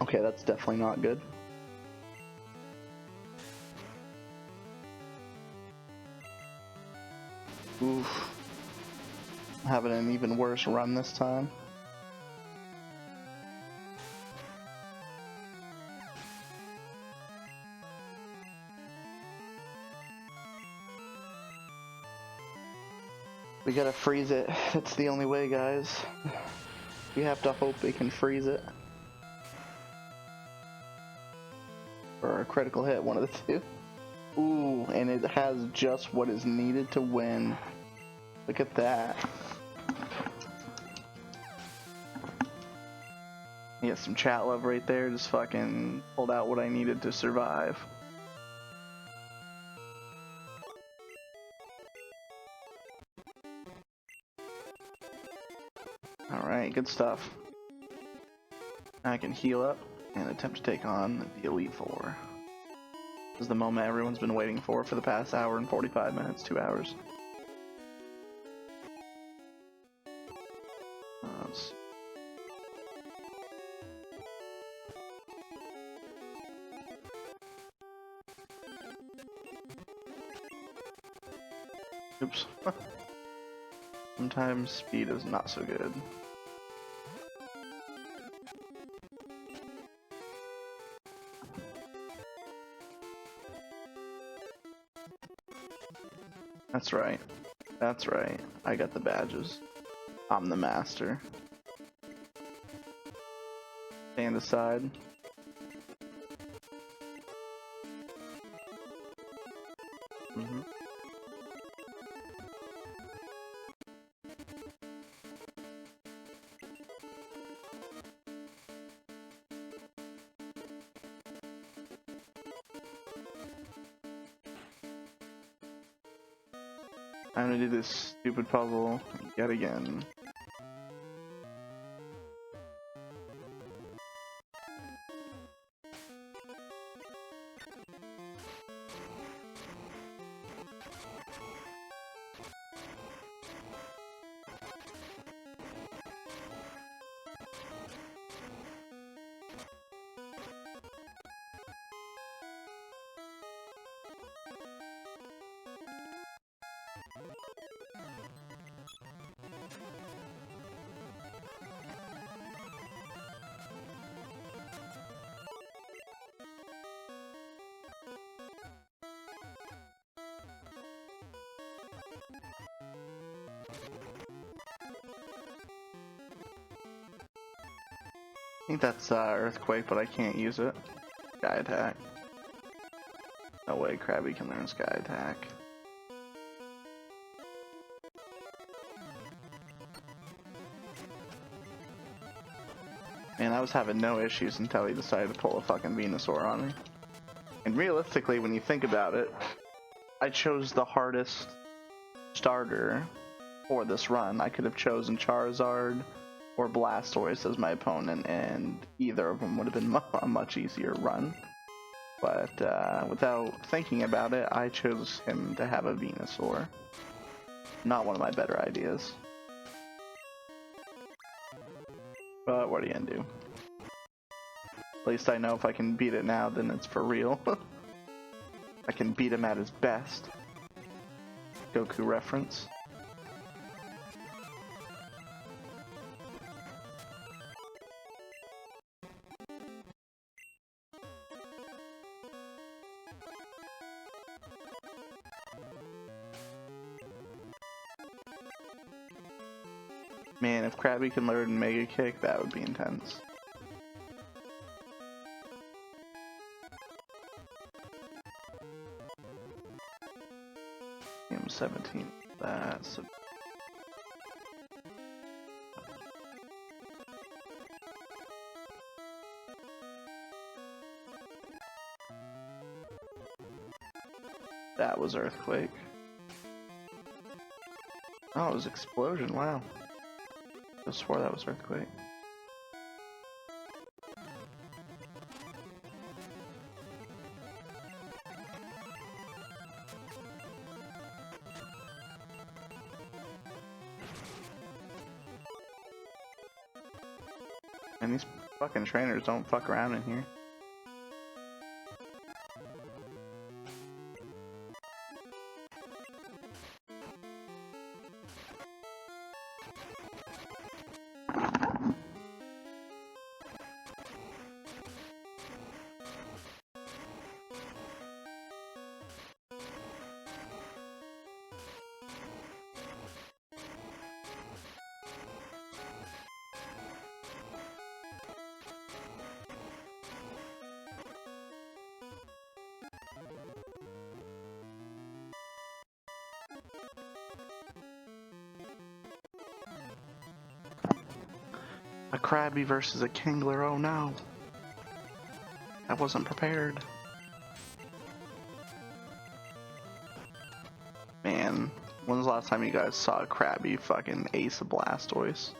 Okay, that's definitely not good. Oof. Having an even worse run this time. We gotta freeze it. That's the only way, guys. We have to hope they can freeze it. Or a critical hit, one of the two. Ooh, and it has just what is needed to win. Look at that. You get some chat love right there. Just fucking pulled out what I needed to survive. Alright, good stuff. I can heal up and attempt to take on the Elite Four. This is the moment everyone's been waiting for the past hour and 45 minutes, 2 hours. Oops. Sometimes speed is not so good. That's right. That's right. I got the badges. I'm the master. Stand aside. I'm gonna do this stupid puzzle yet again. I think that's Earthquake, but I can't use it. Sky Attack. No way Krabby can learn Sky Attack. Man, I was having no issues until he decided to pull a fucking Venusaur on me. And realistically, when you think about it, I chose the hardest starter for this run. I could have chosen Charizard or Blastoise as my opponent, and either of them would have been a much easier run. But without thinking about it, I chose him to have a Venusaur. Not one of my better ideas. But what are you gonna do? At least I know if I can beat it now, then it's for real. I can beat him at his best. Goku reference. Man, if Krabby can learn Mega Kick, that would be intense. I'm 17. That's a... That was Earthquake. Oh, it was Explosion, wow. I swore that was Earthquake. And these fucking trainers don't fuck around in here. A Krabby versus a Kingler, oh no. I wasn't prepared. Man, when was the last time you guys saw a Krabby fucking ace a Blastoise?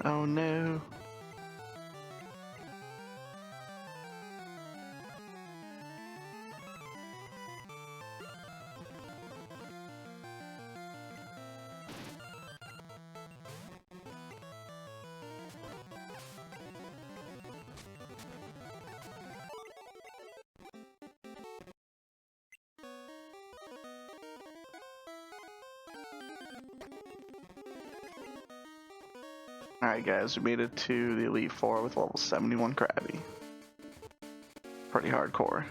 Oh no. Alright guys, we made it to the Elite Four with level 71 Krabby. Pretty hardcore.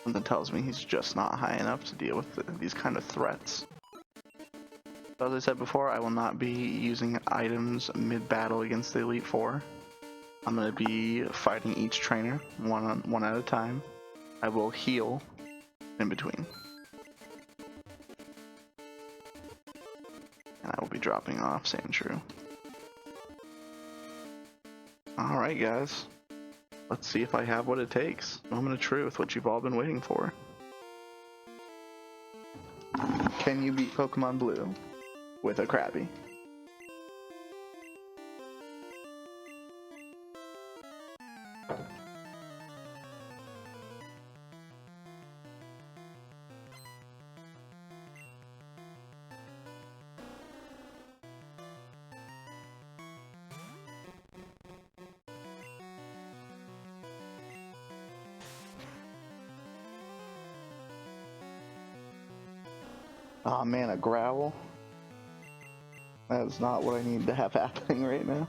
Something tells me he's just not high enough to deal with these kind of threats. So as I said before, I will not be using items mid-battle against the Elite Four. I'm going to be fighting each trainer one at a time. I will heal in between. And I will be dropping off Sandshrew. Alright guys, let's see if I have what it takes. Moment of truth, what you've all been waiting for. Can you beat Pokemon Blue with a Krabby? Aw man, a growl? That is not what I need to have happening right now.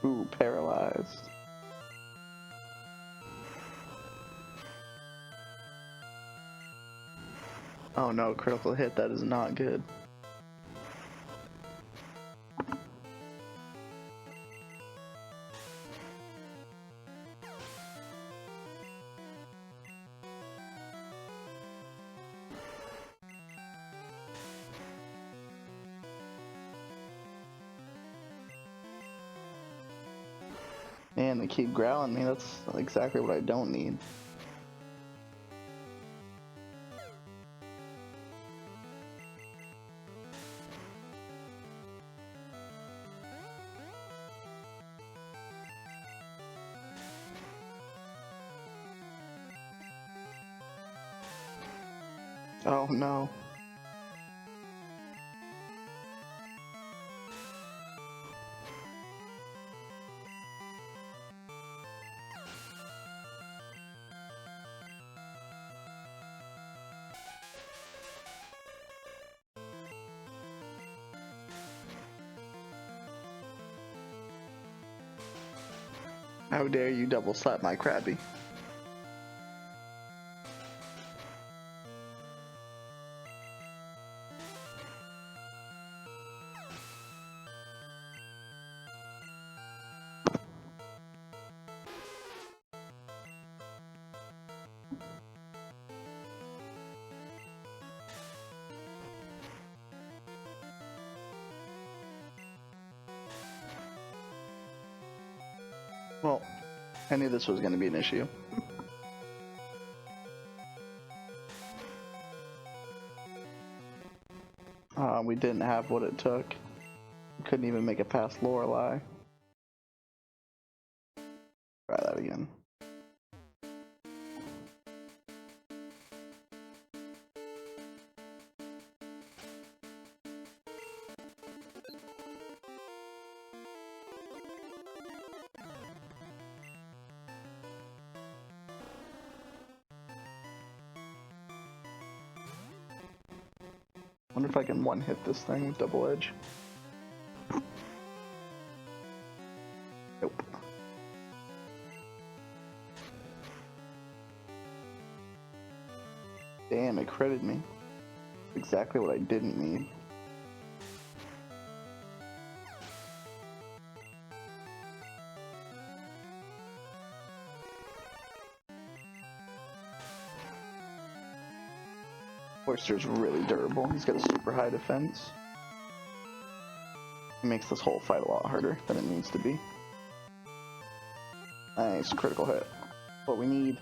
Ooh, paralyzed. Oh no, critical hit, that is not good. Man, they keep growling me, that's exactly what I don't need. Oh no. How dare you double slap my Krabby? Well, I knew this was going to be an issue. We didn't have what it took. We couldn't even make it past Lorelei. Try that again. Wonder if I can one-hit this thing with double edge. Nope. Damn, it critted me. Exactly what I didn't need. Oyster's really durable. He's got a super high defense. It makes this whole fight a lot harder than it needs to be. Nice, critical hit. What we need.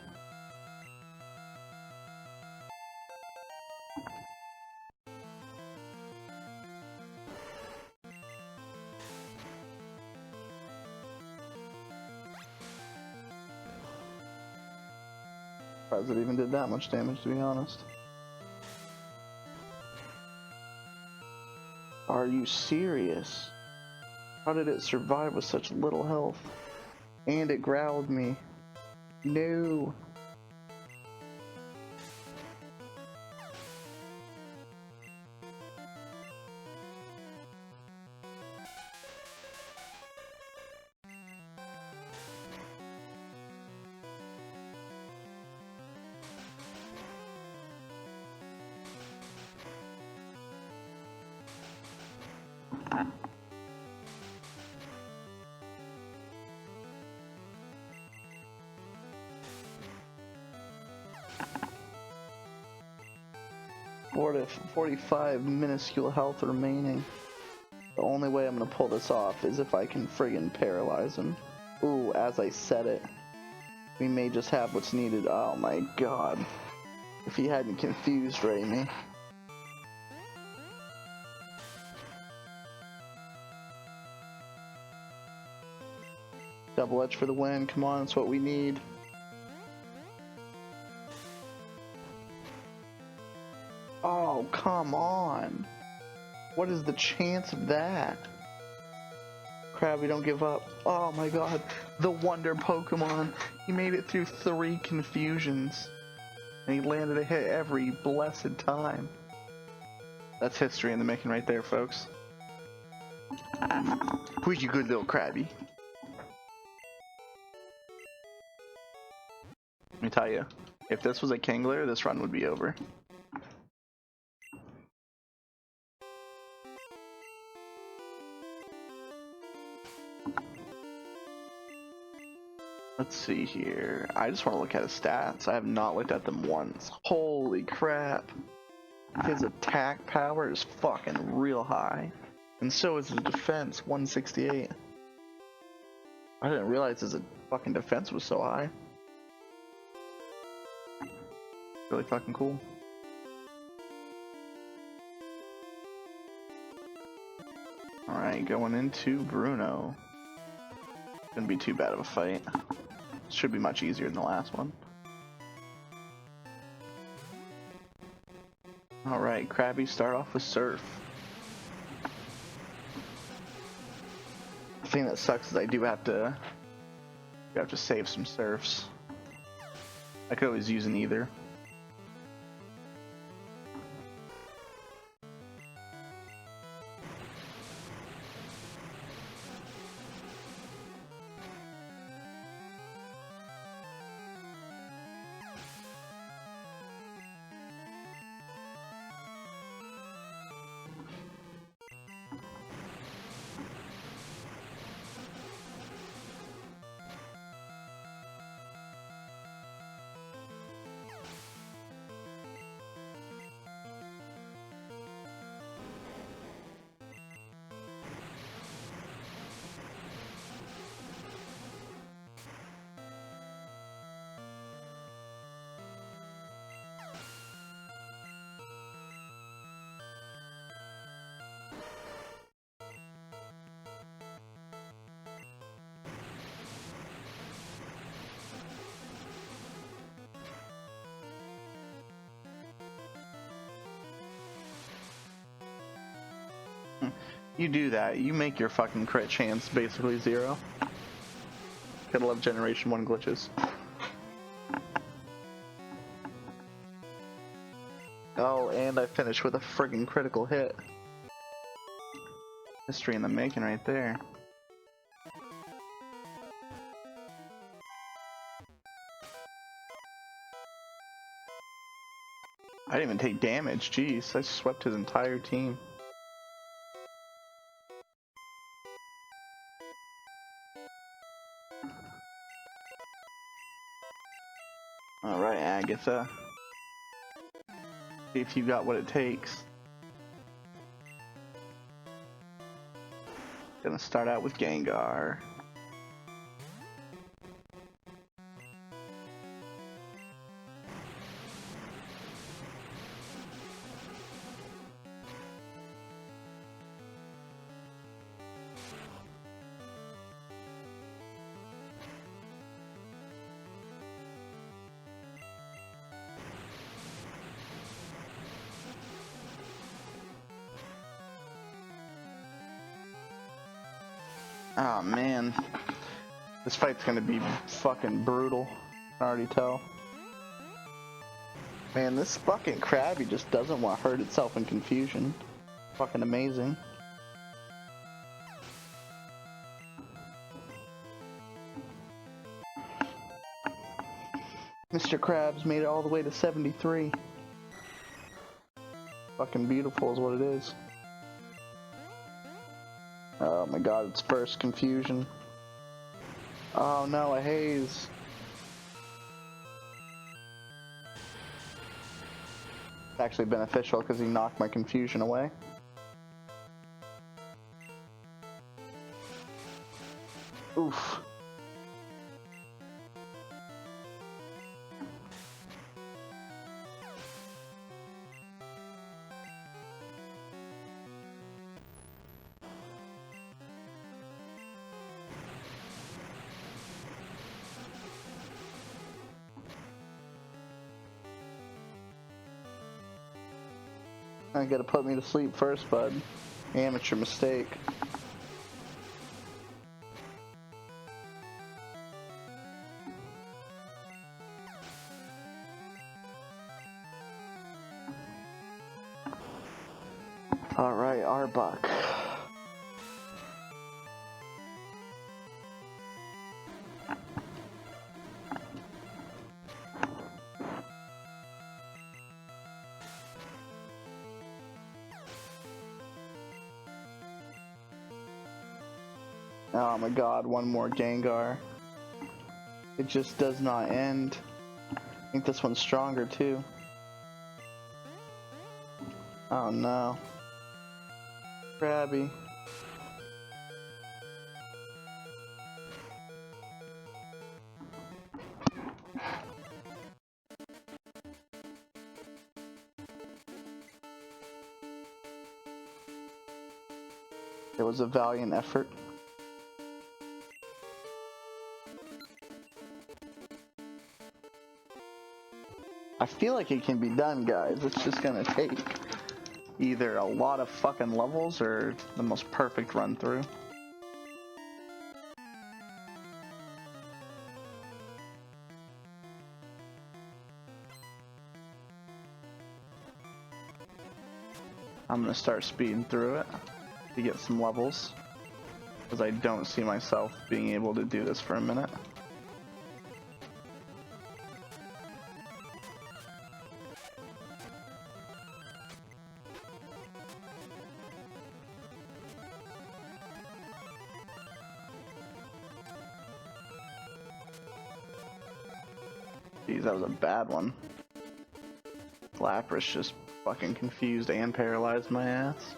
Surprised it even did that much damage, to be honest. Are you serious? How did it survive with such little health? And it growled me. No. Of 45 minuscule health remaining. The only way I'm gonna pull this off is if I can friggin' paralyze him. Ooh, as I said it, we may just have what's needed. Oh my god. If he hadn't confused me. Double edge for the win. Come on, that's what we need. Oh, come on. What is the chance of that? Krabby, don't give up. Oh my god. The wonder Pokemon. He made it through 3 confusions. And he landed a hit every blessed time. That's history in the making right there, folks. Who's your good little Krabby? Let me tell you, if this was a Kingler, this run would be over. Let's see here. I just want to look at his stats. I have not looked at them once. Holy crap. His attack power is fucking real high. And so is his defense, 168. I didn't realize his fucking defense was so high. Really fucking cool. Alright, going into Bruno. Shouldn't be too bad of a fight. Should be much easier than the last one. Alright, Krabby, start off with Surf. The thing that sucks is I do have to save some Surfs. I could always use an either. You do that, you make your fucking crit chance basically 0. Gotta love Generation 1 glitches. Oh, and I Finish with a friggin' critical hit. History in the making right there. I didn't even take damage, jeez. I swept his entire team. Alright, Agatha. See if you got what it takes. Gonna start out with Gengar. Oh man, this fight's gonna be fucking brutal. I can already tell. Man, this fucking Krabby just doesn't want to hurt itself in confusion. Fucking amazing. Mr. Krabs made it all the way to 73. Fucking beautiful is what it is. Oh my god, it's first confusion. Oh no, a haze. It's actually beneficial because he knocked my confusion away. Oof. You gotta put me to sleep first, bud. Amateur mistake. Alright, Arbok. Oh my god, one more Gengar. It just does not end. I think this one's stronger too. Oh no. Krabby. It was a valiant effort. I feel like it can be done, guys. It's just gonna take either a lot of fucking levels or the most perfect run through. I'm gonna start speeding through it to get some levels, because I don't see myself being able to do this for a minute. Jeez, that was a bad one. Lapras just fucking confused and paralyzed my ass.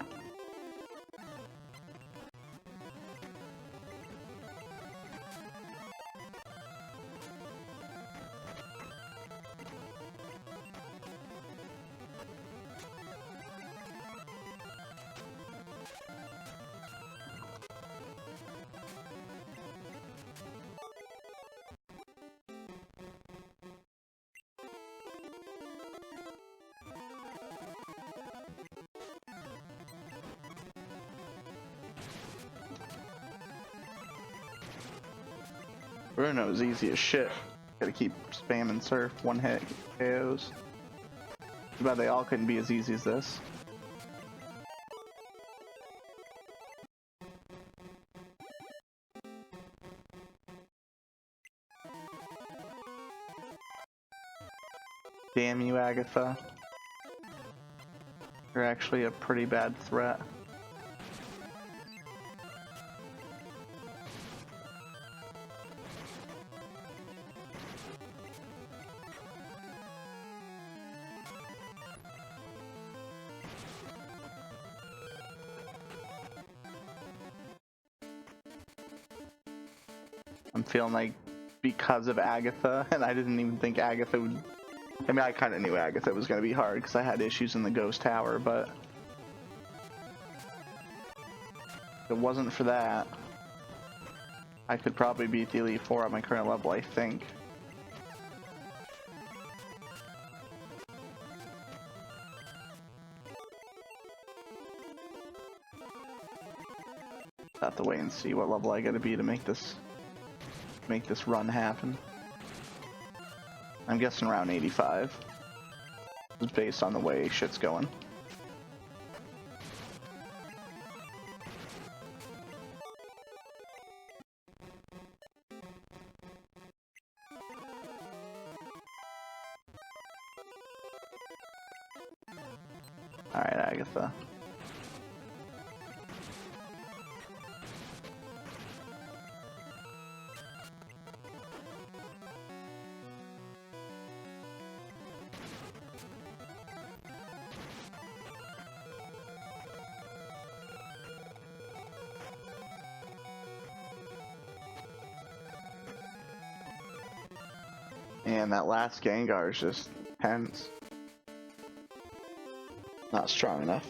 Bruno's easy as shit. Gotta keep spamming surf, one hit KOs. But they all couldn't be as easy as this. Damn you, Agatha. You're actually a pretty bad threat. I'm feeling like because of Agatha, and I didn't even think Agatha would... I mean, I kind of knew Agatha was going to be hard because I had issues in the Ghost Tower, but if it wasn't for that, I could probably beat the Elite Four at my current level, I think. I'll have to wait and see what level I gotta be to make this run happen. I'm guessing around 85. It's based on the way shit's going. Alright, Agatha. And that last Gengar is just tense. Not strong enough.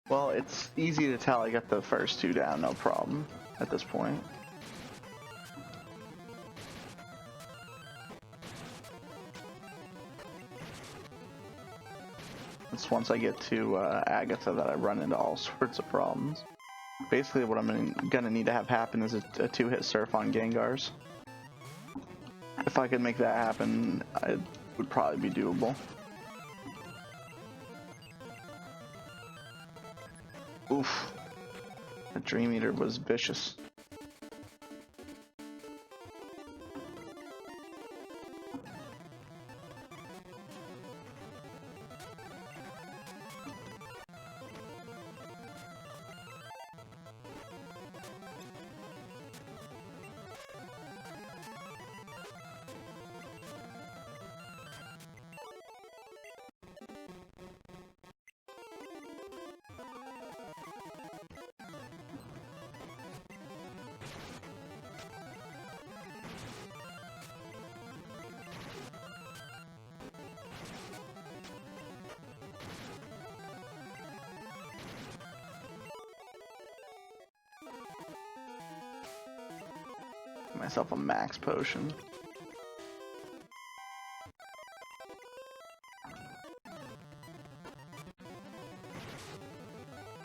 Well, it's easy to tell I got the first two down, no problem, at this point. It's once I get to Agatha that I run into all sorts of problems. Basically what I'm gonna need to have happen is a two-hit surf on Gengars. If I could make that happen, it would probably be doable. Oof. That Dream Eater was vicious. Myself a max potion.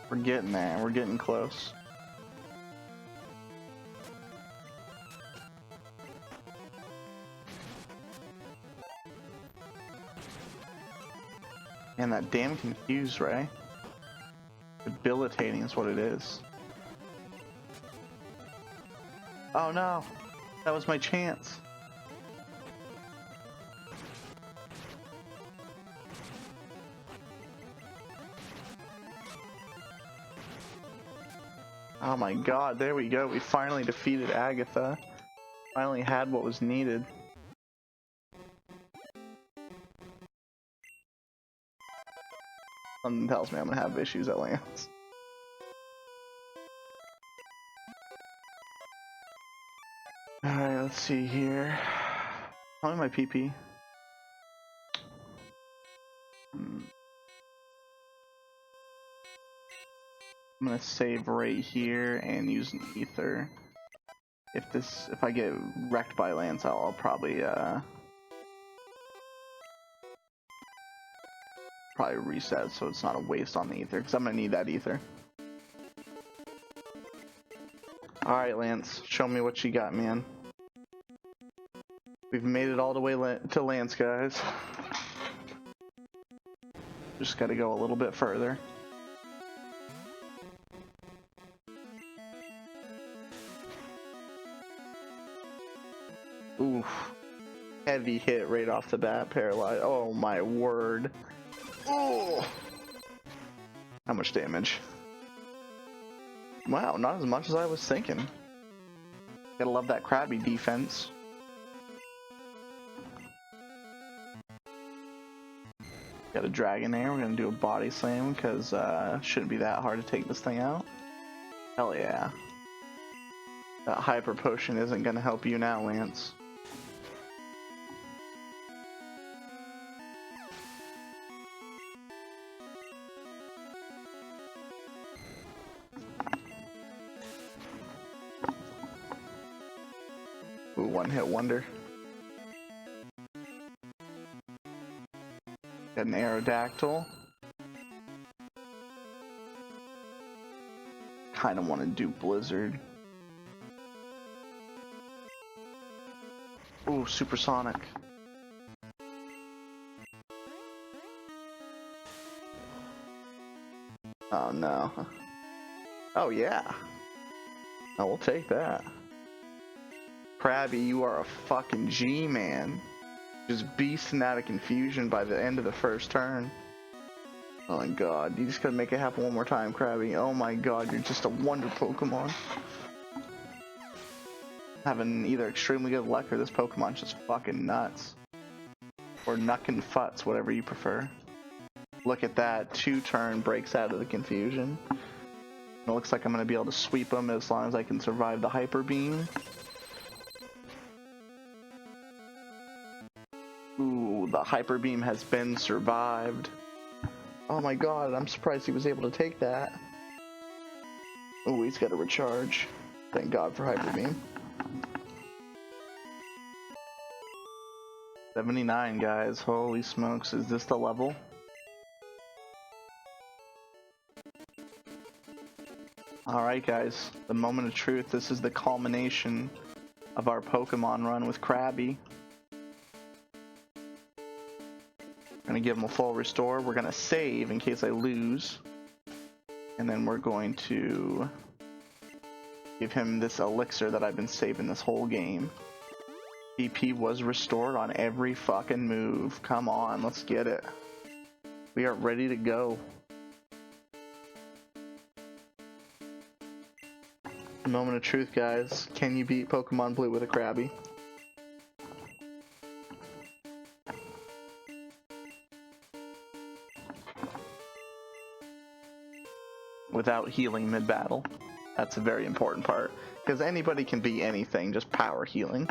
We're getting there, we're getting close. And that damn confused ray. Debilitating is what it is. Oh no, that was my chance. Oh my god, there we go. We finally defeated Agatha. Finally had what was needed. Something tells me I'm gonna have issues at Lance. Alright, let's see here. Tell me my PP. gonna save right here and use an ether. If I get wrecked by Lance, I'll probably reset so it's not a waste on the ether, because I'm gonna need that ether. Alright, Lance, show me what you got, man. We've made it all the way to Lance, guys. Just gotta go a little bit further. Oof. Heavy hit right off the bat, paralyzed. Oh my word. Oh! How much damage? Wow, not as much as I was thinking. Gotta love that Krabby defense. Got a Dragonair, we're gonna do a body slam because shouldn't be that hard to take this thing out. Hell yeah. That hyper potion isn't gonna help you now, Lance. Ooh, one hit wonder. Got an Aerodactyl. Kinda wanna do Blizzard. Ooh, Supersonic. Oh no. Oh yeah. Oh, we'll take that. Krabby, you are a fucking G, man. Just beasting out of confusion by the end of the first turn. Oh my god, you just gotta make it happen one more time, Krabby. Oh my god, you're just a wonder Pokemon. Having either extremely good luck or this Pokemon's just fucking nuts. Or knuckin' futz, whatever you prefer. Look at that, 2-turn breaks out of the confusion. It looks like I'm gonna be able to sweep them as long as I can survive the Hyper Beam. Ooh, the Hyper Beam has been survived. Oh my god, I'm surprised he was able to take that. Oh, he's got to recharge. Thank god for Hyper Beam. 79, guys. Holy smokes, is this the level? Alright guys, the moment of truth. This is the culmination of our Pokemon run with Krabby. We're gonna give him a full restore. We're gonna save in case I lose. And then we're going to give him this elixir that I've been saving this whole game. DP was restored on every fucking move. Come on, let's get it. We are ready to go. Moment of truth, guys. Can you beat Pokemon Blue with a Krabby? Without healing mid-battle. That's a very important part. Because anybody can beat anything, just power healing.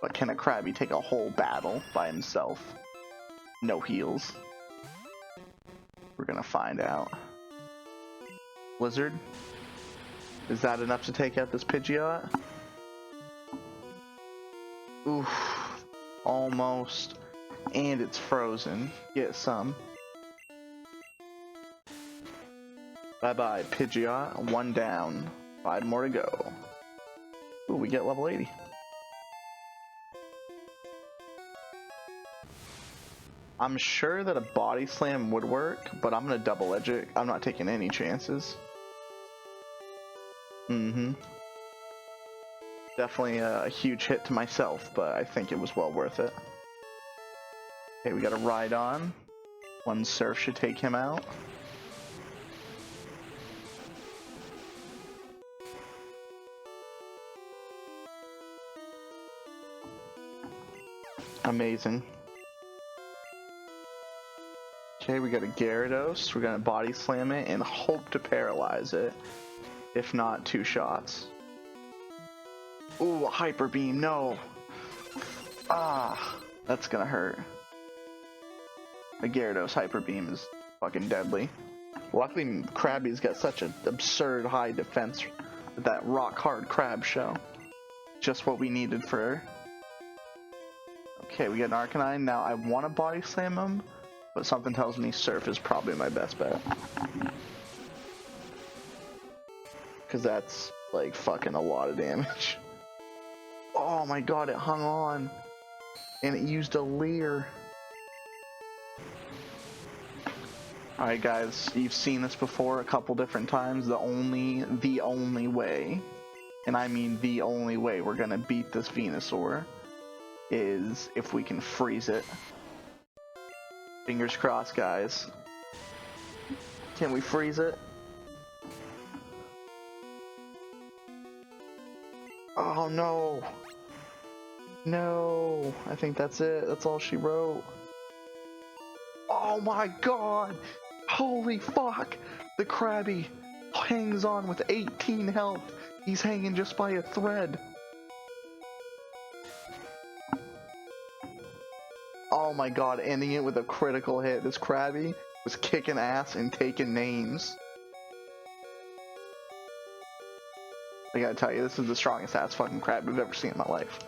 But can a Krabby take a whole battle by himself? No heals. We're gonna find out. Blizzard? Is that enough to take out this Pidgeot? Oof. Almost. And it's frozen. Get some. Bye-bye, Pidgeot. 1 down. 5 more to go. Ooh, we get level 80. I'm sure that a body slam would work, but I'm gonna double edge it. I'm not taking any chances. Definitely a huge hit to myself, but I think it was well worth it. Okay, we got a ride on. 1 surf should take him out. Amazing. Okay, we got a Gyarados. We're gonna body slam it and hope to paralyze it. If not, 2 shots. Ooh, a Hyper Beam, no! Ah, that's gonna hurt. A Gyarados Hyper Beam is fucking deadly. Luckily, Krabby's got such an absurd high defense with that rock hard crab shell. Just what we needed for her. Okay, we got an Arcanine. Now I want to body slam him, but something tells me Surf is probably my best bet. Because that's like fucking a lot of damage. Oh my god, it hung on. And it used a leer. Alright guys, you've seen this before a couple different times. The only way, and I mean the only way we're gonna beat this Venusaur is if we can freeze it. Fingers crossed, guys. Can we freeze it? Oh no! No! I think that's it. That's all she wrote. Oh my god! Holy fuck! The Krabby hangs on with 18 health. He's hanging just by a thread. Oh my god, ending it with a critical hit. This Krabby was kicking ass and taking names. I gotta tell you, this is the strongest ass fucking Krabby I've ever seen in my life.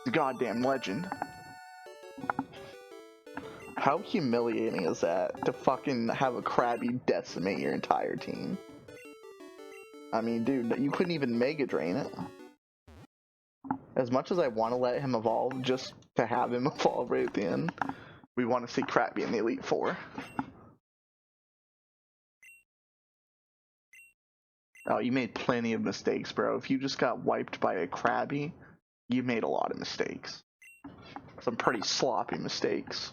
The goddamn legend. How humiliating is that to fucking have a Krabby decimate your entire team? I mean, dude, you couldn't even Mega Drain it. As much as I want to let him evolve, just to have him evolve right at the end, we want to see Krabby in the Elite Four. Oh, you made plenty of mistakes, bro. If you just got wiped by a Krabby, you made a lot of mistakes. Some pretty sloppy mistakes.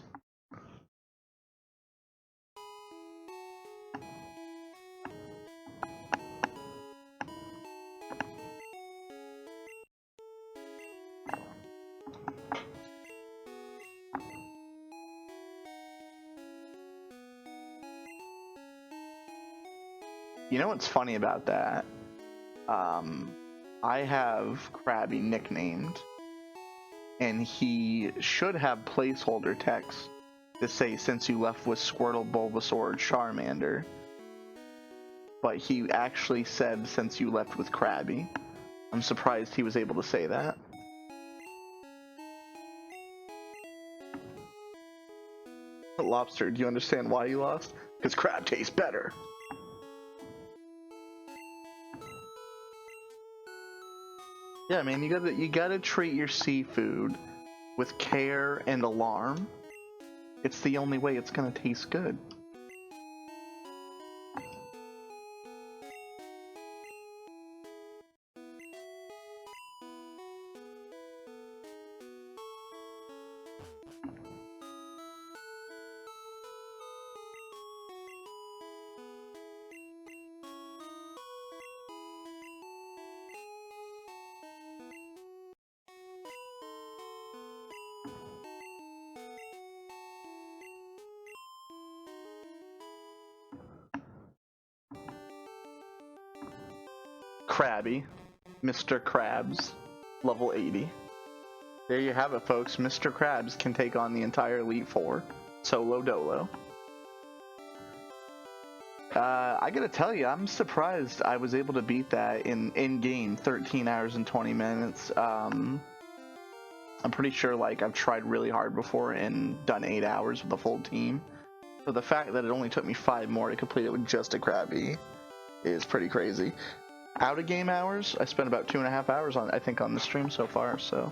You know what's funny about that? I have Krabby nicknamed, and he should have placeholder text to say since you left with Squirtle, Bulbasaur, Charmander, but he actually said since you left with Krabby. I'm surprised he was able to say that. Lobster, do you understand why you lost? Because crab tastes better. Yeah, man, you gotta treat your seafood with care and alarm. It's the only way it's gonna taste good. Krabby, Mr. Krabs, level 80. There you have it, folks. Mr. Krabs can take on the entire Elite Four, solo dolo. I gotta tell you, I'm surprised I was able to beat that in game 13 hours and 20 minutes. I'm pretty sure like I've tried really hard before and done 8 hours with a full team. So the fact that it only took me 5 more to complete it with just a Krabby is pretty crazy. Out of game hours, I spent about 2.5 hours on, I think, on the stream so far, so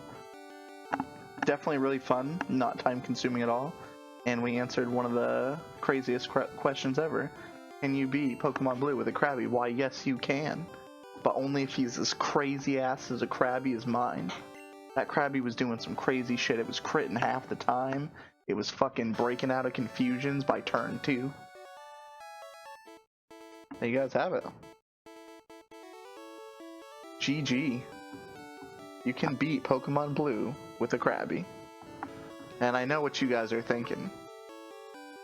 definitely really fun, not time consuming at all, and we answered one of the craziest questions ever. Can you beat Pokemon Blue with a Krabby? Why, yes you can, but only if he's as crazy ass as a Krabby as mine. That Krabby was doing some crazy shit. It was critting half the time. It was fucking breaking out of confusions by turn 2. There you guys have it. GG. You can beat Pokemon Blue with a Krabby. And I know what you guys are thinking.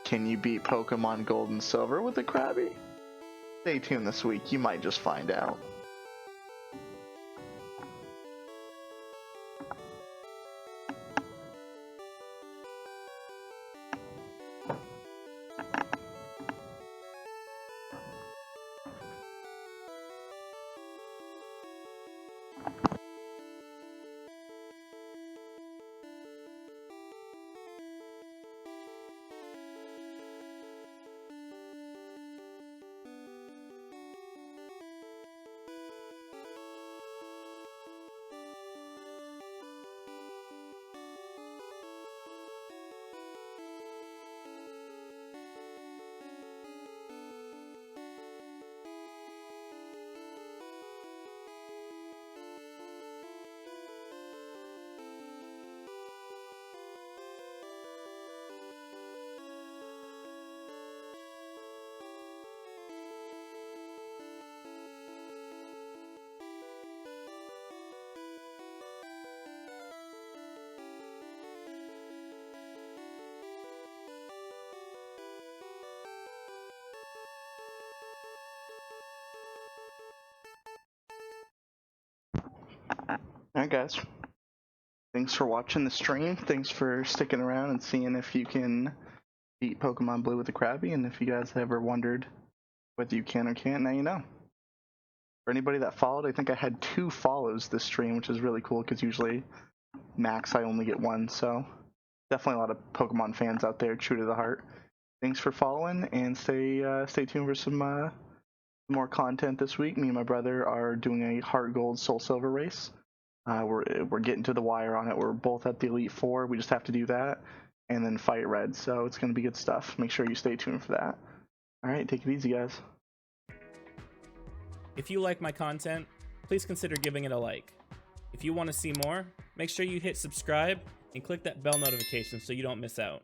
Can you beat Pokemon Gold and Silver with a Krabby? Stay tuned this week, you might just find out. Alright guys, thanks for watching the stream, thanks for sticking around and seeing if you can beat Pokemon Blue with the Krabby, and if you guys ever wondered whether you can or can't, now you know. For anybody that followed, I think I had 2 follows this stream, which is really cool because usually max I only get 1, so definitely a lot of Pokemon fans out there, true to the heart. Thanks for following, and stay tuned for some more content this week. Me and my brother are doing a Heart Gold Soul Silver race. We're getting to the wire on it. We're both at the Elite Four. We just have to do that and then fight Red. So it's going to be good stuff. Make sure you stay tuned for that. All right, take it easy, guys. If you like my content, please consider giving it a like. If you want to see more, make sure you hit subscribe and click that bell notification so you don't miss out.